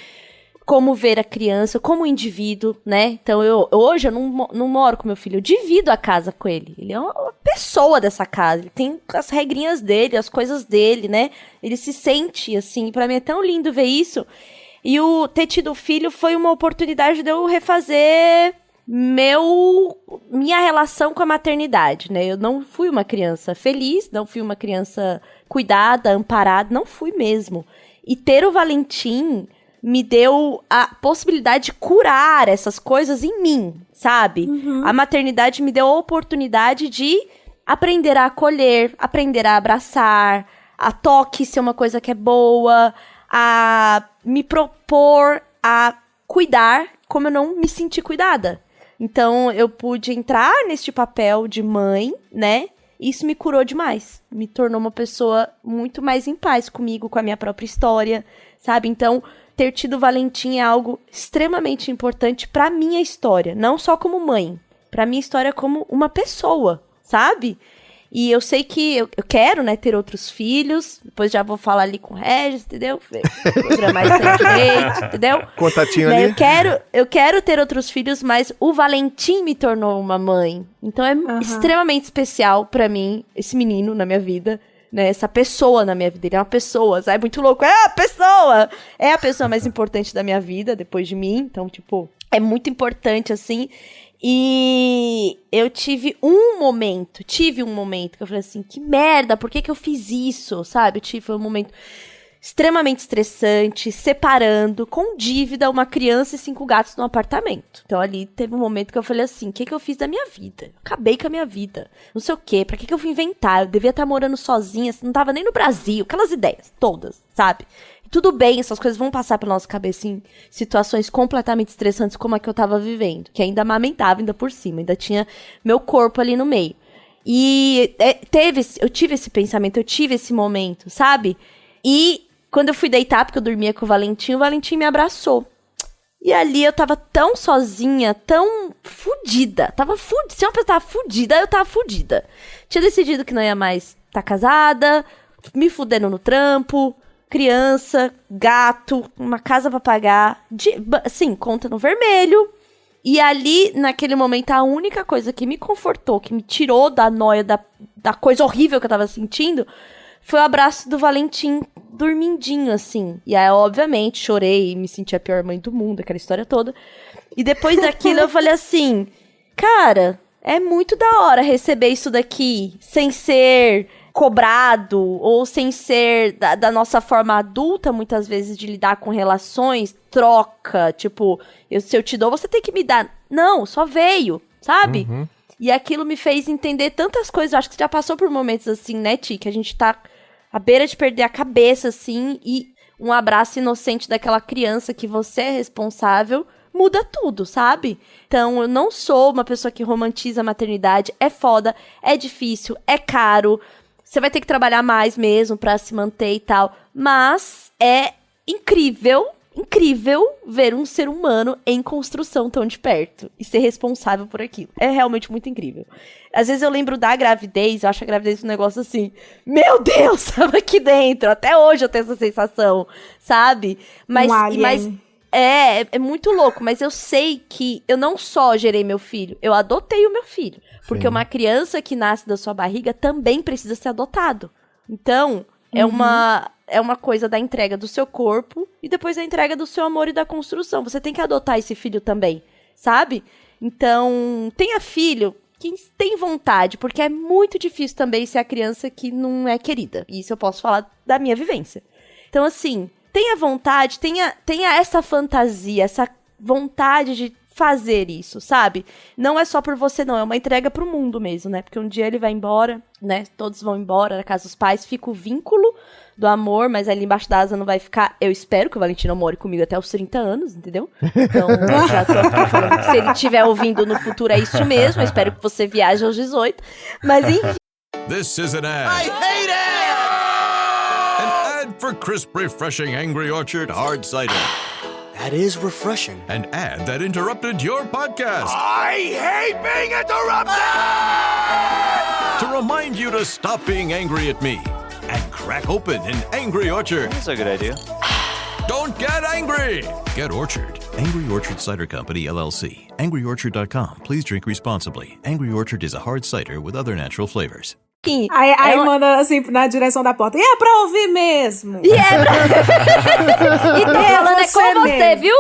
como ver a criança, como indivíduo, né? Então, hoje eu não moro com meu filho, eu divido a casa com ele. Ele é uma pessoa dessa casa, ele tem as regrinhas dele, as coisas dele, né? Ele se sente, assim, pra mim é tão lindo ver isso. E o ter tido filho foi uma oportunidade de eu refazer minha relação com a maternidade, né? Eu não fui uma criança feliz, não fui uma criança cuidada, amparada, não fui mesmo. E ter o Valentim me deu a possibilidade de curar essas coisas em mim, sabe? A maternidade me deu a oportunidade de aprender a acolher, aprender a abraçar, a toque ser uma coisa que é boa, a me propor a cuidar como eu não me senti cuidada. Então, eu pude entrar neste papel de mãe, né? Isso me curou demais. Me tornou uma pessoa muito mais em paz comigo, com a minha própria história, sabe? Então, ter tido o Valentim é algo extremamente importante pra minha história. Não só como mãe, pra minha história como uma pessoa, sabe? E eu sei que eu quero, né, ter outros filhos. Depois já vou falar ali com o Regis, entendeu? Programar isso direito, entendeu? Contatinho Né, ali. eu quero ter outros filhos, mas o Valentim me tornou uma mãe. Então é extremamente especial pra mim, esse menino na minha vida, né? Essa pessoa na minha vida. Ele é uma pessoa, sabe? Muito louco. É a pessoa! É a pessoa mais importante da minha vida, depois de mim. Então, tipo, é muito importante, assim. E eu tive um momento que eu falei assim, que merda, por que eu fiz isso, sabe? Foi um momento extremamente estressante, separando, com dívida, uma criança e 5 gatos no apartamento. Então ali teve um momento que eu falei assim, o que eu fiz da minha vida? Eu acabei com a minha vida, não sei o quê, pra que eu fui inventar? Eu devia estar morando sozinha, não tava nem no Brasil, aquelas ideias todas, sabe? Tudo bem, essas coisas vão passar pela nossa cabeça em situações completamente estressantes como a que eu tava vivendo. Que ainda amamentava, ainda por cima. Ainda tinha meu corpo ali no meio. E eu tive esse pensamento, eu tive esse momento, sabe? E quando eu fui deitar, porque eu dormia com o Valentim me abraçou. E ali eu tava tão sozinha, tão fudida. Se uma pessoa tava fudida, eu tava fudida. Tinha decidido que não ia mais estar casada, me fudendo no trampo... Criança, gato, uma casa pra pagar, assim, conta no vermelho. E ali, naquele momento, a única coisa que me confortou, que me tirou da noia, da coisa horrível que eu tava sentindo, foi o abraço do Valentim, dormindinho, assim. E aí, obviamente, chorei, me senti a pior mãe do mundo, aquela história toda. E depois daquilo, eu falei assim, cara, é muito da hora receber isso daqui, sem ser... cobrado, ou sem ser da nossa forma adulta, muitas vezes, de lidar com relações, troca, tipo, se eu te dou, você tem que me dar. Não, só veio, sabe? Uhum. E aquilo me fez entender tantas coisas, eu acho que você já passou por momentos assim, né, Ti, que a gente tá à beira de perder a cabeça, assim, e um abraço inocente daquela criança que você é responsável, muda tudo, sabe? Então, eu não sou uma pessoa que romantiza a maternidade, é foda, é difícil, é caro, você vai ter que trabalhar mais mesmo pra se manter e tal. Mas é incrível ver um ser humano em construção tão de perto. E ser responsável por aquilo. É realmente muito incrível. Às vezes eu lembro da gravidez, eu acho a gravidez um negócio assim... Meu Deus, tava aqui dentro. Até hoje eu tenho essa sensação, sabe? Mas é muito louco. Mas eu sei que eu não só gerei meu filho, eu adotei o meu filho. Porque uma criança que nasce da sua barriga também precisa ser adotado. Então, é uma coisa da entrega do seu corpo e depois a entrega do seu amor e da construção. Você tem que adotar esse filho também, sabe? Então, tenha filho que tem vontade, porque é muito difícil também ser a criança que não é querida. E isso eu posso falar da minha vivência. Então, assim, tenha vontade, tenha essa fantasia, essa vontade de fazer isso, sabe? Não é só por você, não. É uma entrega pro mundo mesmo, né? Porque um dia ele vai embora, né? Todos vão embora da casa dos pais. Fica o vínculo do amor, mas ali embaixo da asa não vai ficar... Eu espero que o Valentino more comigo até os 30 anos, entendeu? Então, já tô aqui falando que se ele estiver ouvindo no futuro, é isso mesmo. Eu espero que você viaje aos 18. Mas, enfim... This is an ad. I hate it! An ad for crisp, refreshing Angry Orchard hard cider. That is refreshing. An ad that interrupted your podcast. I hate being interrupted! To remind you to stop being angry at me and crack open an Angry Orchard. That's a good idea. Don't get angry! Get Orchard. Angry Orchard Cider Company, LLC. AngryOrchard.com. Please drink responsibly. Angry Orchard is a hard cider with other natural flavors. Aí manda assim na direção da porta. E é pra ouvir mesmo. E é pra... E tô falando é com você, viu?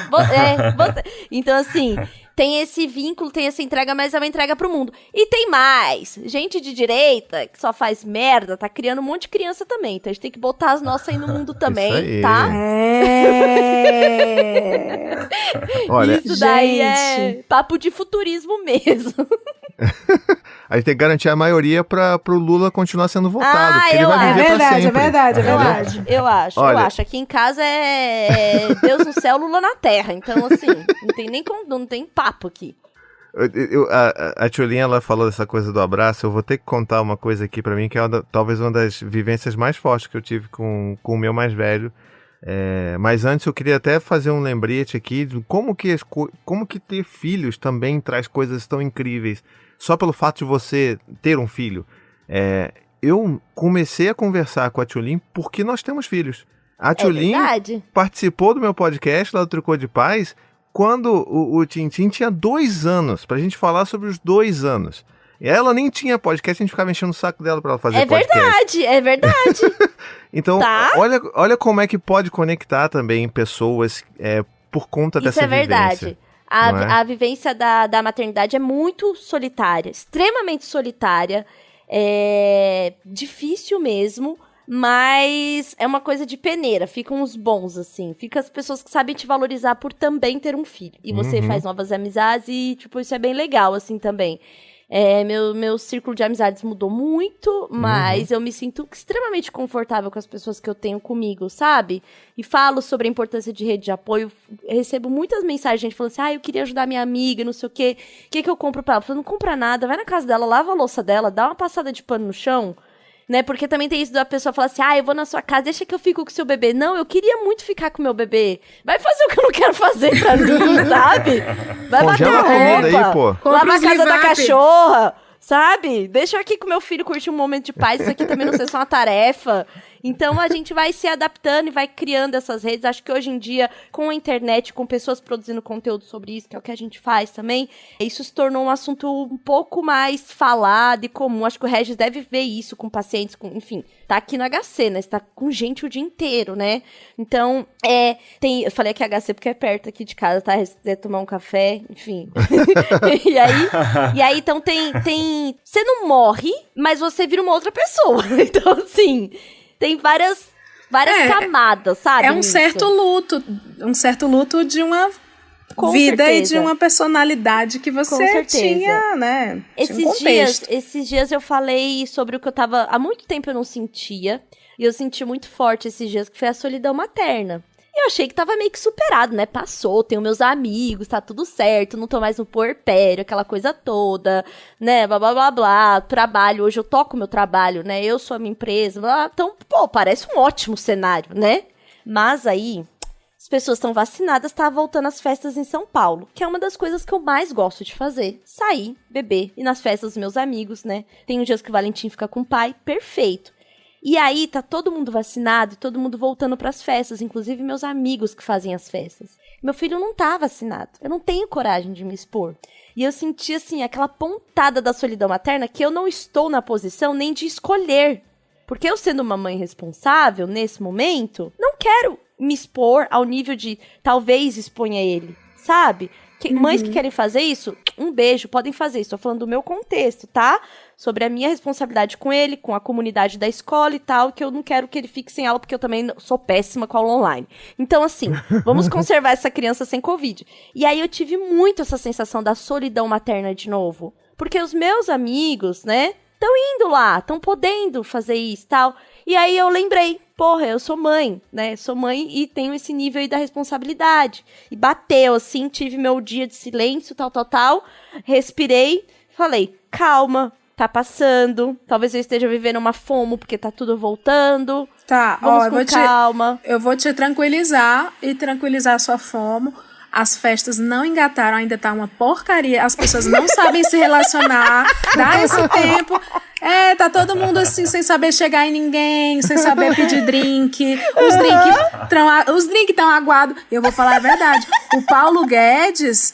Você. Então, assim, tem esse vínculo, tem essa entrega, mas é uma entrega pro mundo. E tem mais. Gente de direita que só faz merda, tá criando um monte de criança também. Então a gente tem que botar as nossas aí no mundo também, tá? Olha, isso daí é papo de futurismo mesmo. A gente tem que garantir a maioria pro Lula continuar sendo votado. Porque ele vai viver pra sempre. Eu acho. Aqui em casa é Deus no céu, Lula na terra. Então, assim, não tem papo aqui. A Tchulinha, ela falou dessa coisa do abraço. Eu vou ter que contar uma coisa aqui pra mim, que é talvez uma das vivências mais fortes que eu tive com o meu mais velho. Mas antes eu queria até fazer um lembrete aqui de como que ter filhos também traz coisas tão incríveis. Só pelo fato de você ter um filho. Eu comecei a conversar com a Tchulin porque nós temos filhos. A Tchulin participou do meu podcast lá do Tricô de Paz quando o Tintin tinha 2 anos, pra gente falar sobre os 2 anos. Ela nem tinha podcast, a gente ficava enchendo o saco dela pra ela fazer podcast. É verdade. Então, olha como é que pode conectar também pessoas por conta dessa vivência. Isso é verdade. A vivência da maternidade é muito solitária, extremamente solitária, difícil mesmo, mas é uma coisa de peneira, ficam os bons, assim, fica as pessoas que sabem te valorizar por também ter um filho, e você faz novas amizades e, tipo, isso é bem legal, assim, também. Meu círculo de amizades mudou muito, mas eu me sinto extremamente confortável com as pessoas que eu tenho comigo, sabe? E falo sobre a importância de rede de apoio. Eu recebo muitas mensagens, gente falando assim, eu queria ajudar minha amiga, não sei o quê. O que eu compro pra ela? Eu falo, não compra nada, vai na casa dela, lava a louça dela, dá uma passada de pano no chão. Né? Porque também tem isso da pessoa falar assim, eu vou na sua casa, deixa que eu fico com o seu bebê. Não, eu queria muito ficar com o meu bebê. Vai fazer o que eu não quero fazer pra mim, sabe? Vai bater a roupa, aí, pô. Lava a casa da cachorra, sabe? Deixa eu aqui com meu filho curtir um momento de paz, isso aqui também não ser só uma tarefa. Então a gente vai se adaptando e vai criando essas redes. Acho que hoje em dia, com a internet, com pessoas produzindo conteúdo sobre isso, que é o que a gente faz também, isso se tornou um assunto um pouco mais falado e comum. Acho que o Regis deve ver isso com pacientes, enfim, tá aqui no HC, né? Você tá com gente o dia inteiro, né? Então, eu falei aqui HC porque é perto aqui de casa, tá? Se quiser tomar um café, enfim. e aí, então tem... Você não morre, mas você vira uma outra pessoa. Então, assim... Tem várias camadas, sabe? É um certo luto de uma vida e de uma personalidade que você tinha, né? Esses dias eu falei sobre o que eu tava... Há muito tempo eu não sentia, e eu senti muito forte esses dias, que foi a solidão materna. E eu achei que tava meio que superado, né? Passou, tenho meus amigos, tá tudo certo, não tô mais no puerpério, aquela coisa toda, né? Blá, blá, blá, blá. Trabalho, hoje eu toco meu trabalho, né? Eu sou a minha empresa, blá, blá. Então, parece um ótimo cenário, né? Mas aí, as pessoas estão vacinadas, tá voltando às festas em São Paulo, que é uma das coisas que eu mais gosto de fazer. Sair, beber, ir nas festas dos meus amigos, né? Tem uns dias que o Valentim fica com o pai, perfeito. E aí, tá todo mundo vacinado e todo mundo voltando pras festas, inclusive meus amigos que fazem as festas. Meu filho não tá vacinado, eu não tenho coragem de me expor. E eu senti, assim, aquela pontada da solidão materna que eu não estou na posição nem de escolher. Porque eu, sendo uma mãe responsável, nesse momento, não quero me expor ao nível de talvez exponha ele, sabe? Mães que querem fazer isso, um beijo, podem fazer isso. Tô falando do meu contexto, tá? Sobre a minha responsabilidade com ele, com a comunidade da escola e tal, que eu não quero que ele fique sem aula, porque eu também sou péssima com aula online. Então, assim, vamos conservar essa criança sem Covid. E aí eu tive muito essa sensação da solidão materna de novo. Porque os meus amigos, né, estão indo lá, estão podendo fazer isso e tal. E aí eu lembrei, eu sou mãe, né? Sou mãe e tenho esse nível aí da responsabilidade. E bateu, assim, tive meu dia de silêncio, tal. Respirei, falei, calma, tá passando. Talvez eu esteja vivendo uma FOMO, porque tá tudo voltando. Tá, vamos com calma. Eu vou te tranquilizar e tranquilizar a sua FOMO. As festas não engataram, ainda tá uma porcaria. As pessoas não sabem se relacionar. Dá esse tempo. Tá todo mundo assim, sem saber chegar em ninguém, sem saber pedir drink. Os drinks estão aguados. Eu vou falar a verdade. O Paulo Guedes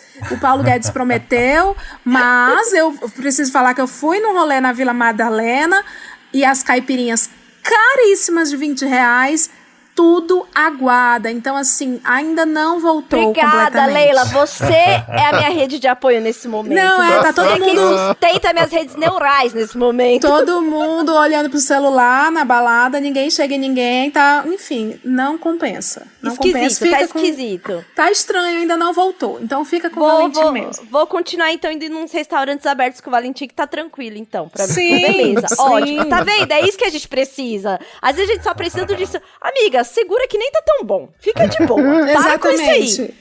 prometeu, mas eu preciso falar que eu fui no rolê na Vila Madalena e as caipirinhas caríssimas de R$20, tudo aguada. Então, assim, ainda não voltou completamente. Obrigada, Leila. Você é a minha rede de apoio nesse momento. Não, tá todo mundo... Quem sustenta minhas redes neurais nesse momento. Todo mundo olhando pro celular, na balada, ninguém chega em ninguém, tá... Enfim, não compensa. Não compensa. Tá esquisito. Tá estranho, ainda não voltou. Então, fica com o Valentim mesmo. Vou continuar, então, indo nos restaurantes abertos com o Valentim, que tá tranquilo, então, pra mim. Sim, beleza, sim. Ótimo. Tá vendo? É isso que a gente precisa. Às vezes a gente só precisa disso. Amiga, segura que nem tá tão bom. Fica de boa. Para com isso aí.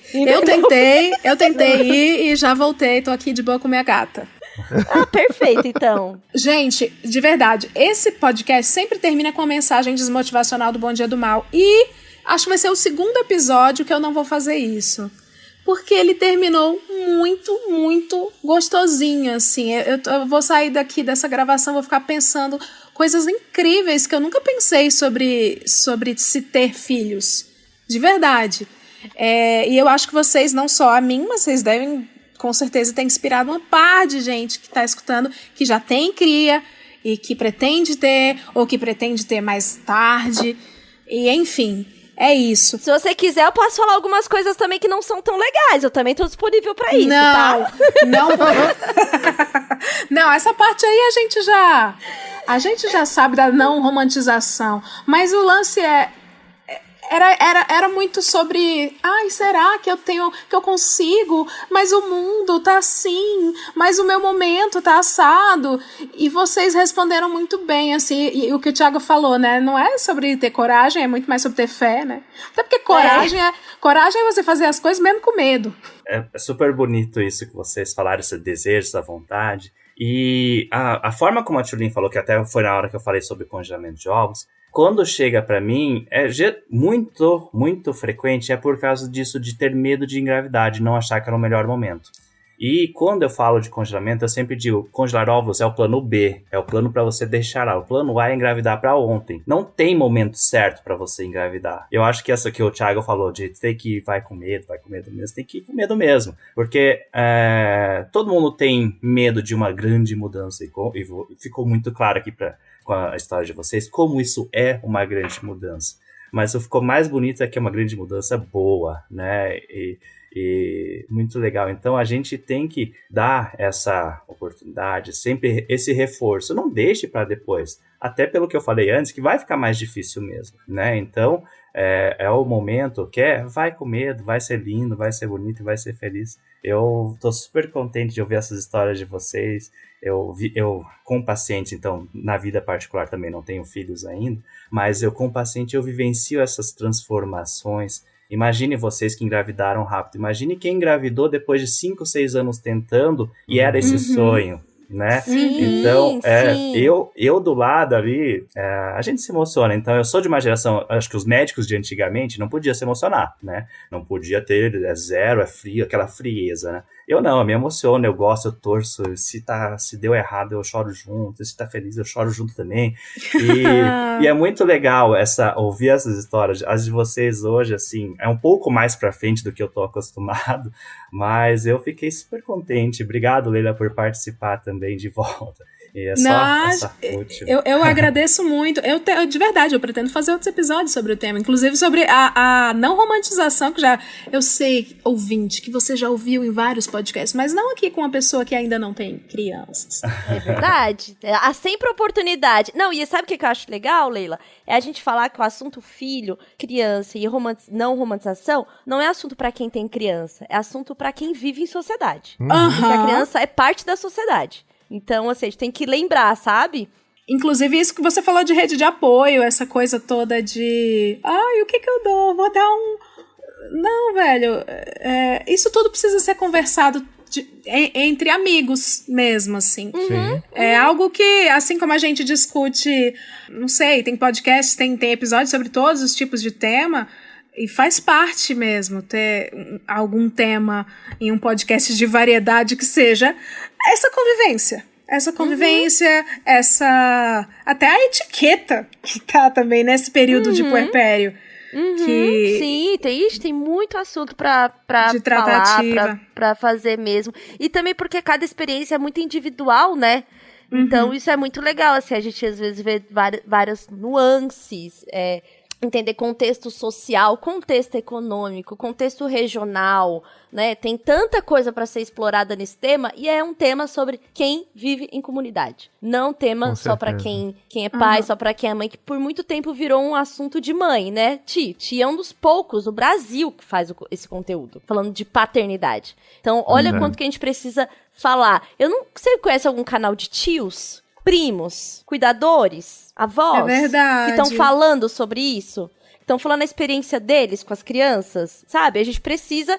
Eu tentei ir e já voltei. Tô aqui de boa com minha gata. Perfeito, então. Gente, de verdade, esse podcast sempre termina com a mensagem desmotivacional do Bom Dia do Mal. E acho que vai ser o segundo episódio que eu não vou fazer isso. porque ele terminou muito, muito gostosinho, assim. Eu vou sair daqui dessa gravação, vou ficar pensando coisas incríveis que eu nunca pensei sobre se ter filhos, de verdade. E eu acho que vocês, não só a mim, mas vocês devem, com certeza, ter inspirado uma par de gente que está escutando, que já tem cria e que pretende ter, ou que pretende ter mais tarde, e enfim... É isso. Se você quiser, eu posso falar algumas coisas também que não são tão legais. Eu também tô disponível pra isso, tá? Não, essa parte aí a gente já sabe da não romantização. Mas o lance era muito sobre, será que eu consigo? Mas o mundo tá assim, mas o meu momento tá assado. E vocês responderam muito bem, assim, e o que o Thiago falou, né? Não é sobre ter coragem, é muito mais sobre ter fé, né? Até porque coragem é você fazer as coisas mesmo com medo. É super bonito isso que vocês falaram, esse desejo, essa vontade. E a forma como a Tulin falou, que até foi na hora que eu falei sobre congelamento de ovos, quando chega pra mim, é muito, muito frequente, é por causa disso de ter medo de engravidar, de não achar que era o melhor momento. E quando eu falo de congelamento, eu sempre digo, congelar ovos é o plano B, é o plano pra você deixar lá. O plano A é engravidar pra ontem. Não tem momento certo pra você engravidar. Eu acho que essa que o Thiago falou, de ter que vai com medo mesmo, tem que ir com medo mesmo. Porque todo mundo tem medo de uma grande mudança, e ficou muito claro aqui com a história de vocês, como isso é uma grande mudança. Mas o que ficou mais bonito é que é uma grande mudança boa, né? E muito legal. Então a gente tem que dar essa oportunidade, sempre esse reforço. Não deixe para depois. Até pelo que eu falei antes, que vai ficar mais difícil mesmo, né? Então é o momento que vai com medo, vai ser lindo, vai ser bonito e vai ser feliz. Eu tô super contente de ouvir essas histórias de vocês. Eu com pacientes, então, na vida particular também não tenho filhos ainda, mas eu com paciente eu vivencio essas transformações. Imagine vocês que engravidaram rápido. Imagine quem engravidou depois de 5, 6 anos tentando e era esse sonho, né? Sim, então, sim. eu do lado ali, a gente se emociona. Então, eu sou de uma geração, acho que os médicos de antigamente não podiam se emocionar, né? Não podia ter zero, frio, aquela frieza, né? Eu me emociono, eu gosto, eu torço. Se deu errado, eu choro junto. Se tá feliz, eu choro junto também. E é muito legal ouvir essas histórias. As de vocês hoje, assim, é um pouco mais pra frente do que eu tô acostumado, mas eu fiquei super contente. Obrigado, Leila, por participar também de volta. E eu agradeço muito. De verdade, eu pretendo fazer outros episódios sobre o tema, inclusive sobre a não romantização, que eu sei, ouvinte, que você já ouviu em vários podcasts, mas não aqui com uma pessoa que ainda não tem crianças. É verdade. Há sempre oportunidade. Não, e sabe o que eu acho legal, Leila? É a gente falar que o assunto filho, criança e não romantização não é assunto pra quem tem criança, é assunto pra quem vive em sociedade. Porque a criança é parte da sociedade. Então, assim, a gente tem que lembrar, sabe? Inclusive, isso que você falou de rede de apoio, essa coisa toda de... o que eu dou? Vou dar um... Não, velho. Isso tudo precisa ser conversado entre amigos mesmo, assim. Sim. É algo que, assim como a gente discute... Não sei, tem podcasts, tem episódios sobre todos os tipos de tema... E faz parte mesmo ter algum tema em um podcast de variedade que seja essa convivência. Até a etiqueta que tá também nesse período de puerpério. Sim, tem muito assunto pra de tratativa. Falar, pra fazer mesmo. E também porque cada experiência é muito individual, né? Então isso é muito legal, assim, a gente às vezes vê várias nuances, entender contexto social, contexto econômico, contexto regional, né? Tem tanta coisa para ser explorada nesse tema, e é um tema sobre quem vive em comunidade. Não um tema só para quem é pai, só para quem é mãe, que por muito tempo virou um assunto de mãe, né? Tia é um dos poucos no Brasil que faz esse conteúdo, falando de paternidade. Então, olha quanto que a gente precisa falar. Você conhece algum canal de tios? Primos, cuidadores, avós, verdade. que estão falando sobre isso, Estão falando a experiência deles com as crianças, sabe? A gente precisa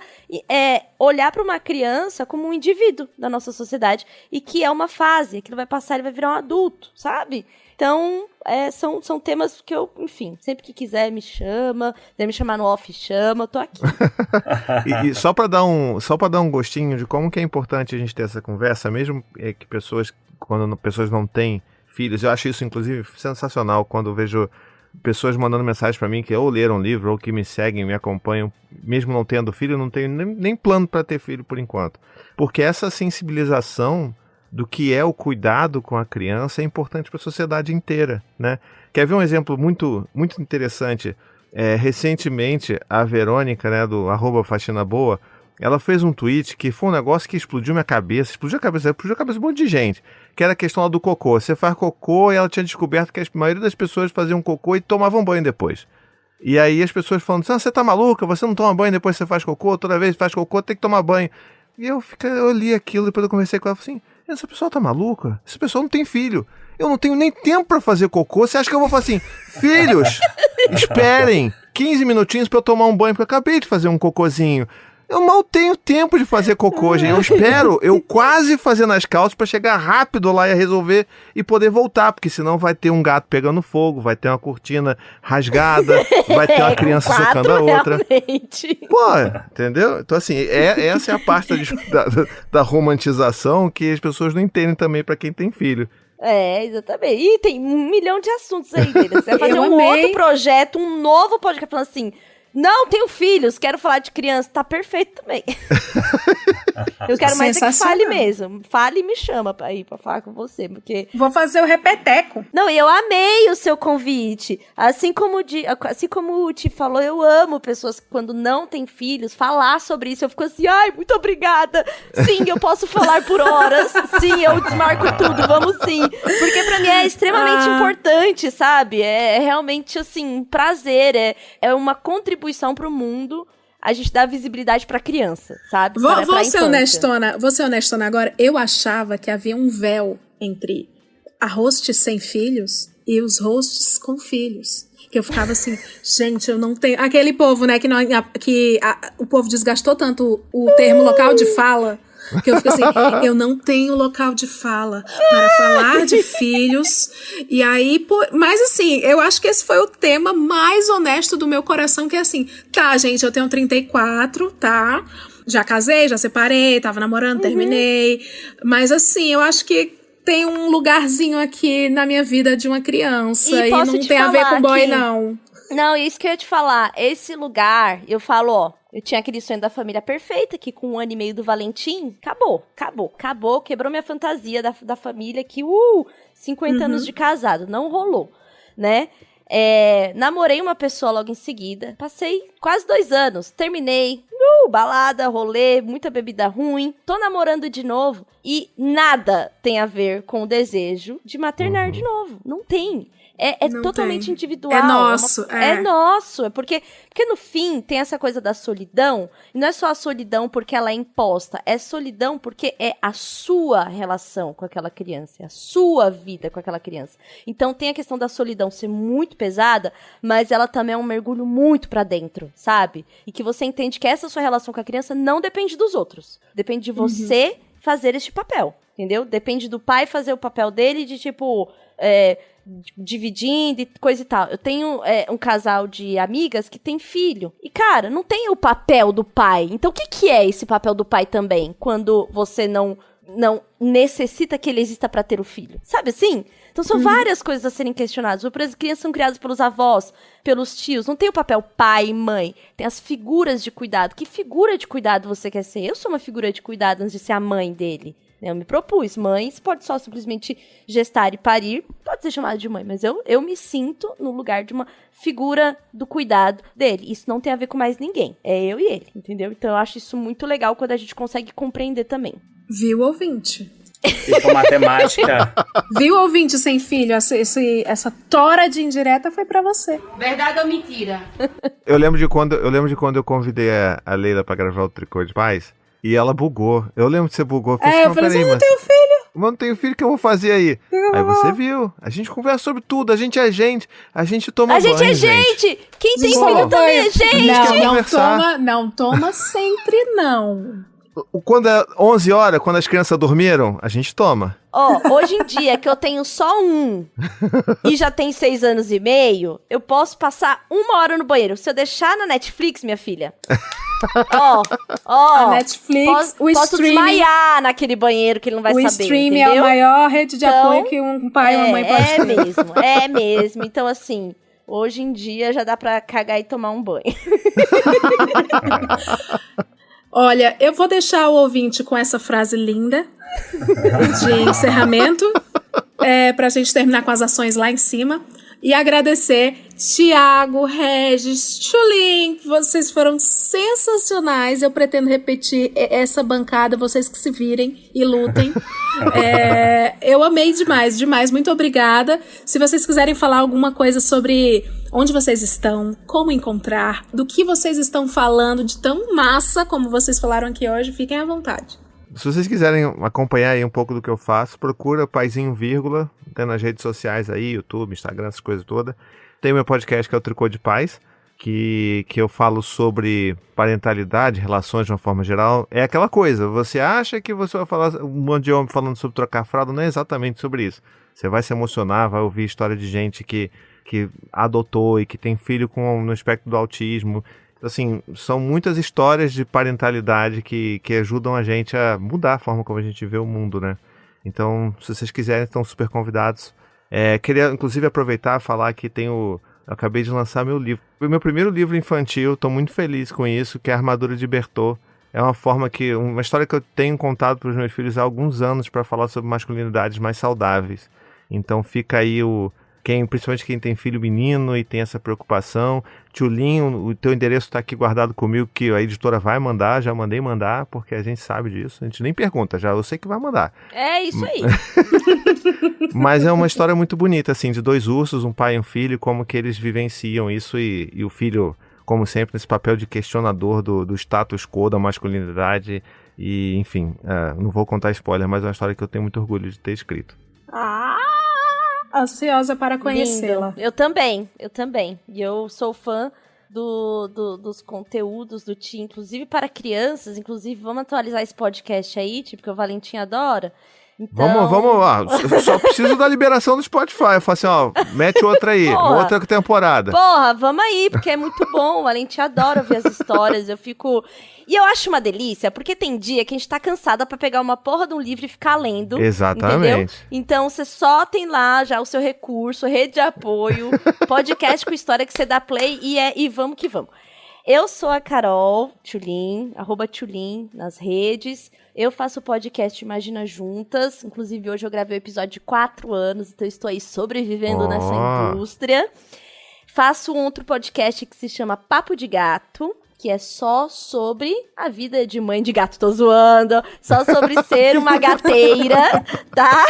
olhar para uma criança como um indivíduo da nossa sociedade e que é uma fase, aquilo vai passar, ele vai virar um adulto, sabe? Então, são temas que eu, enfim, sempre que quiser me chama, quiser me chamar no off, chama, eu tô aqui. E só para dar um gostinho de como que é importante a gente ter essa conversa, mesmo que quando pessoas não têm filhos, eu acho isso inclusive sensacional quando eu vejo pessoas mandando mensagem para mim que ou leram um livro ou que me seguem, me acompanham, mesmo não tendo filho, eu não tenho nem plano para ter filho por enquanto. Porque essa sensibilização do que é o cuidado com a criança é importante para a sociedade inteira, né? Quer ver um exemplo muito, muito interessante? Recentemente, a Verônica, né, do @faxinaboa, ela fez um tweet que foi um negócio que explodiu a cabeça de um monte de gente, que era a questão lá do cocô. Você faz cocô e ela tinha descoberto que a maioria das pessoas faziam cocô e tomavam banho depois. E aí as pessoas falando, você tá maluca, você não toma banho depois que você faz cocô, toda vez que faz cocô tem que tomar banho. E eu li aquilo, depois eu conversei com ela e falei assim, essa pessoa tá maluca? Essa pessoa não tem filho. Eu não tenho nem tempo pra fazer cocô. Você acha que eu vou falar assim, filhos, esperem 15 minutinhos pra eu tomar um banho, porque eu acabei de fazer um cocôzinho. Eu mal tenho tempo de fazer cocô, gente. Eu espero quase fazer nas calças pra chegar rápido lá e resolver e poder voltar, porque senão vai ter um gato pegando fogo, vai ter uma cortina rasgada, vai ter uma criança socando a outra. Realmente. Pô, entendeu? Então, assim, essa é a parte da romantização que as pessoas não entendem também pra quem tem filho. Exatamente. E tem 1 milhão de assuntos aí, Você vai fazer outro projeto, um novo podcast falando assim... Não, tenho filhos, quero falar de criança. Tá perfeito também. Eu quero mais que fale mesmo. Fale e me chama pra falar com você, porque... Vou fazer o repeteco. Não, eu amei o seu convite. Assim como o Ti falou, eu amo pessoas que quando não têm filhos, falar sobre isso. Eu fico assim, ai, muito obrigada. Sim, eu posso falar por horas. Sim, eu desmarco tudo, vamos sim. Porque pra mim é extremamente importante, sabe? É realmente, assim, um prazer. É uma contribuição pro mundo, a gente dá visibilidade pra criança, sabe? Vou ser honestona agora. Eu achava que havia um véu entre a host sem filhos e os hosts com filhos. Que eu ficava assim, gente, eu não tenho... Aquele povo, né, o povo desgastou tanto o termo local de fala... Que eu fico assim, eu não tenho local de fala para falar de filhos. E aí, mas assim, eu acho que esse foi o tema mais honesto do meu coração, que é assim, tá, gente, eu tenho 34, tá? Já casei, já separei, tava namorando, terminei. Mas assim, eu acho que tem um lugarzinho aqui na minha vida de uma criança. E não tem a ver com boy, não. Não, isso que eu ia te falar. Esse lugar, eu falo, eu tinha aquele sonho da família perfeita, que com 1 ano e meio do Valentim, acabou, quebrou minha fantasia da família, que 50 anos de casado, não rolou, né? Namorei uma pessoa logo em seguida, passei quase 2 anos, terminei, balada, rolê, muita bebida ruim, tô namorando de novo, e nada tem a ver com o desejo de maternar de novo, não tem. É totalmente individual. É nosso. É nosso. Porque no fim tem essa coisa da solidão. E não é só a solidão porque ela é imposta. É solidão porque é a sua relação com aquela criança. É a sua vida com aquela criança. Então tem a questão da solidão ser muito pesada, mas ela também é um mergulho muito pra dentro, sabe? E que você entende que essa sua relação com a criança não depende dos outros. Depende de você fazer este papel. Entendeu? Depende do pai fazer o papel dele de tipo... dividindo e coisa e tal. Eu tenho um casal de amigas que tem filho. E, cara, não tem o papel do pai. Então, o que é esse papel do pai também? Quando você não necessita que ele exista pra ter o filho. Sabe assim? Então, são várias coisas a serem questionadas. As crianças são criadas pelos avós, pelos tios. Não tem o papel pai e mãe. Tem as figuras de cuidado. Que figura de cuidado você quer ser? Eu sou uma figura de cuidado antes de ser a mãe dele. Eu me propus, mãe pode só simplesmente gestar e parir, pode ser chamada de mãe, mas eu me sinto no lugar de uma figura do cuidado dele. Isso não tem a ver com mais ninguém, é eu e ele, entendeu? Então eu acho isso muito legal quando a gente consegue compreender também. Viu, ouvinte? E com matemática. Viu, ouvinte sem filho? Essa tora de indireta foi pra você. Verdade ou mentira? Eu lembro de quando eu convidei a Leila pra gravar o Tricô de Paz. E ela bugou. Eu lembro que você bugou. Eu falei assim, eu não tenho filho. Mas não tenho filho, o que eu vou fazer aí? Aí você viu. A gente conversa sobre tudo, a gente é gente. A gente toma banho, A gente é gente! Quem tem filho também é gente! Não toma sempre, não. Quando é 11 horas, quando as crianças dormiram, a gente toma. Hoje em dia, que eu tenho só um e já tem 6 anos e meio, eu posso passar 1 hora no banheiro. Se eu deixar na Netflix, minha filha... A Netflix, o posso streaming... desmaiar naquele banheiro que ele não vai saber, O streaming entendeu? é a maior rede de apoio que um pai e uma mãe pode ter. É mesmo. Então, assim, hoje em dia já dá pra cagar e tomar um banho. Olha, eu vou deixar o ouvinte com essa frase linda de encerramento, pra gente terminar com as ações lá em cima. E agradecer Thiago, Regis, Tchulin, vocês foram sensacionais. Eu pretendo repetir essa bancada, vocês que se virem e lutem. Eu amei demais, muito obrigada. Se vocês quiserem falar alguma coisa sobre onde vocês estão, como encontrar, do que vocês estão falando de tão massa como vocês falaram aqui hoje, fiquem à vontade. Se vocês quiserem acompanhar aí um pouco do que eu faço, procura Paizinho Vírgula, tem nas redes sociais aí, YouTube, Instagram, essas coisas todas. Tem o meu podcast que é o Tricô de Pais, que eu falo sobre parentalidade, relações de uma forma geral. É aquela coisa, você acha que você vai falar um monte de homem falando sobre trocar fralda, não é exatamente sobre isso. Você vai se emocionar, vai ouvir história de gente que adotou e que tem filho no espectro do autismo. Assim, são muitas histórias de parentalidade que ajudam a gente a mudar a forma como a gente vê o mundo, né? Então, se vocês quiserem, estão super convidados. Queria, inclusive, aproveitar e falar que eu acabei de lançar meu livro. Foi meu primeiro livro infantil, estou muito feliz com isso, que é a Armadura de Bertô. É uma história que eu tenho contado para os meus filhos há alguns anos para falar sobre masculinidades mais saudáveis. Então fica aí principalmente quem tem filho menino e tem essa preocupação. Tchulinho, o teu endereço está aqui guardado comigo, que a editora vai mandar, já mandei mandar, porque a gente sabe disso, a gente nem pergunta, já eu sei que vai mandar. É isso aí. Mas é uma história muito bonita, assim, de 2 ursos, um pai e um filho, como que eles vivenciam isso e o filho, como sempre, nesse papel de questionador do status quo, da masculinidade e, enfim, não vou contar spoiler, mas é uma história que eu tenho muito orgulho de ter escrito. Ansiosa para conhecê-la. Lindo. Eu também. E eu sou fã dos conteúdos do Ti, inclusive para crianças. Inclusive, vamos atualizar esse podcast aí, porque o Valentim adora. Então... Vamos lá. Eu só preciso da liberação do Spotify. Eu falo assim, mete outra aí, outra temporada. Porra, vamos aí, porque é muito bom. O Valentim adora ver as histórias. E eu acho uma delícia, porque tem dia que a gente tá cansada pra pegar uma porra de um livro e ficar lendo. Exatamente. Entendeu? Então, você só tem lá já o seu recurso, rede de apoio, podcast com história que você dá play e vamos que vamos. Eu sou a Carol Tchulin, @Tchulin nas redes. Eu faço o podcast Imagina Juntas. Inclusive, hoje eu gravei o episódio de 4 anos, então eu estou aí sobrevivendo nessa indústria. Faço um outro podcast que se chama Papo de Gato, que é só sobre a vida de mãe de gato, tô zoando, só sobre ser uma gateira, tá?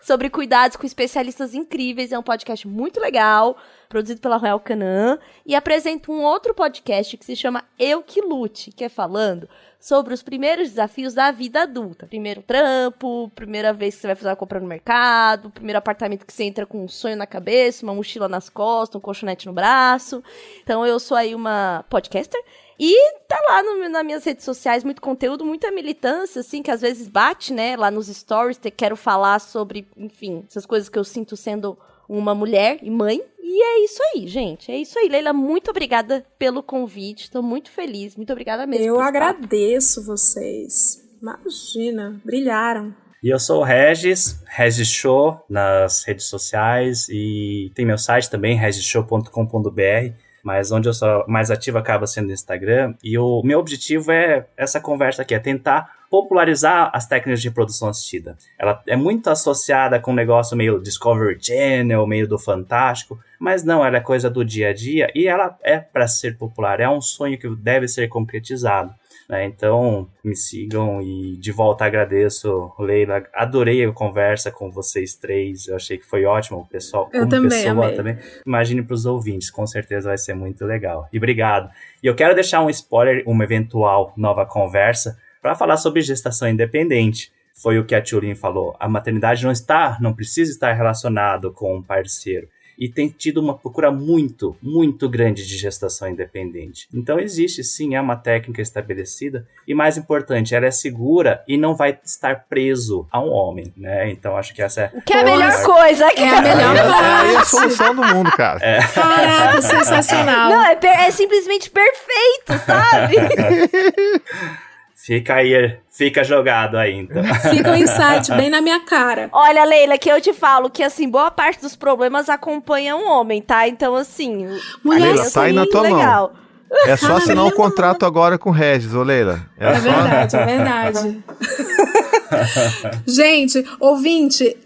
Sobre cuidados com especialistas incríveis, é um podcast muito legal, produzido pela Royal Canin, e apresento um outro podcast que se chama Eu Que Lute, que é falando sobre os primeiros desafios da vida adulta. Primeiro trampo, primeira vez que você vai fazer uma compra no mercado, primeiro apartamento que você entra com um sonho na cabeça, uma mochila nas costas, um colchonete no braço. Então eu sou aí uma podcaster. E tá lá nas minhas redes sociais muito conteúdo, muita militância, assim, que às vezes bate, né, lá nos stories, quero falar sobre, enfim, essas coisas que eu sinto sendo uma mulher e mãe. E é isso aí, gente. É isso aí. Leila, muito obrigada pelo convite. Estou muito feliz. Muito obrigada mesmo. Eu agradeço vocês. Imagina, brilharam. E eu sou o Regis Show nas redes sociais e tem meu site também, regisshow.com.br, mas onde eu sou mais ativo acaba sendo o Instagram. E o meu objetivo é essa conversa aqui, é tentar popularizar as técnicas de reprodução assistida. Ela é muito associada com um negócio meio Discovery Channel, meio do fantástico, mas não, ela é coisa do dia a dia e ela é para ser popular, é um sonho que deve ser concretizado. Então, me sigam e de volta agradeço, Leila, adorei a conversa com vocês 3, eu achei que foi ótimo, o pessoal, eu como também, pessoa amei. também, imagine para os ouvintes, com certeza vai ser muito legal, e obrigado. E eu quero deixar um spoiler, uma eventual nova conversa, para falar sobre gestação independente, foi o que a Tchulin falou. A maternidade não precisa estar relacionado com um parceiro. E tem tido uma procura muito, muito grande de gestação independente. Então existe sim, é uma técnica estabelecida. E mais importante, ela é segura e não vai estar preso a um homem, né? Então acho que essa é... O que é a melhor coisa. É a melhor parte. É a solução do mundo, cara. Caraca, sensacional. Não, é simplesmente perfeito, sabe? Fica aí, fica jogado aí, então. Fica um insight bem na minha cara. Olha, Leila, que eu te falo que, assim, boa parte dos problemas acompanha um homem, tá? Então, assim... Leila, tá aí na tua legal. mão. É só assinar um contrato agora com o Regis, ô Leila. É verdade, é verdade. Gente, ouvinte,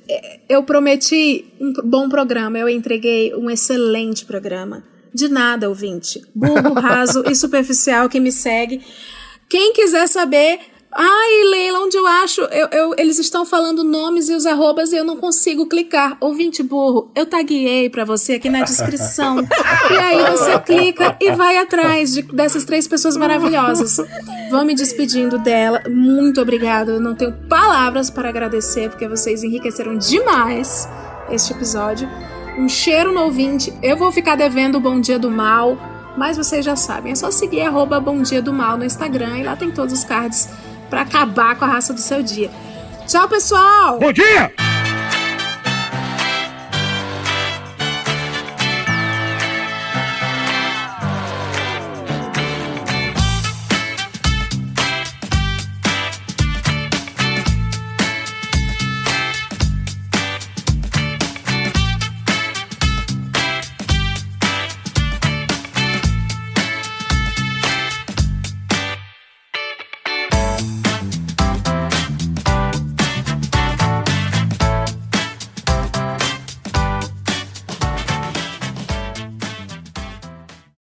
eu prometi um bom programa, eu entreguei um excelente programa. De nada, ouvinte. Burro, raso e superficial que me segue. Quem quiser saber, Leila, onde eu acho? Eles estão falando nomes e os arrobas e eu não consigo clicar. Ouvinte burro, eu taguei pra você aqui na descrição. E aí você clica e vai atrás dessas 3 pessoas maravilhosas. Vou me despedindo dela. Muito obrigada. Eu não tenho palavras para agradecer, porque vocês enriqueceram demais este episódio. Um cheiro no ouvinte. Eu vou ficar devendo o Bom Dia do Mal. Mas vocês já sabem, é só seguir @BomDiaDoMal no Instagram e lá tem todos os cards pra acabar com a raça do seu dia. Tchau, pessoal! Bom dia!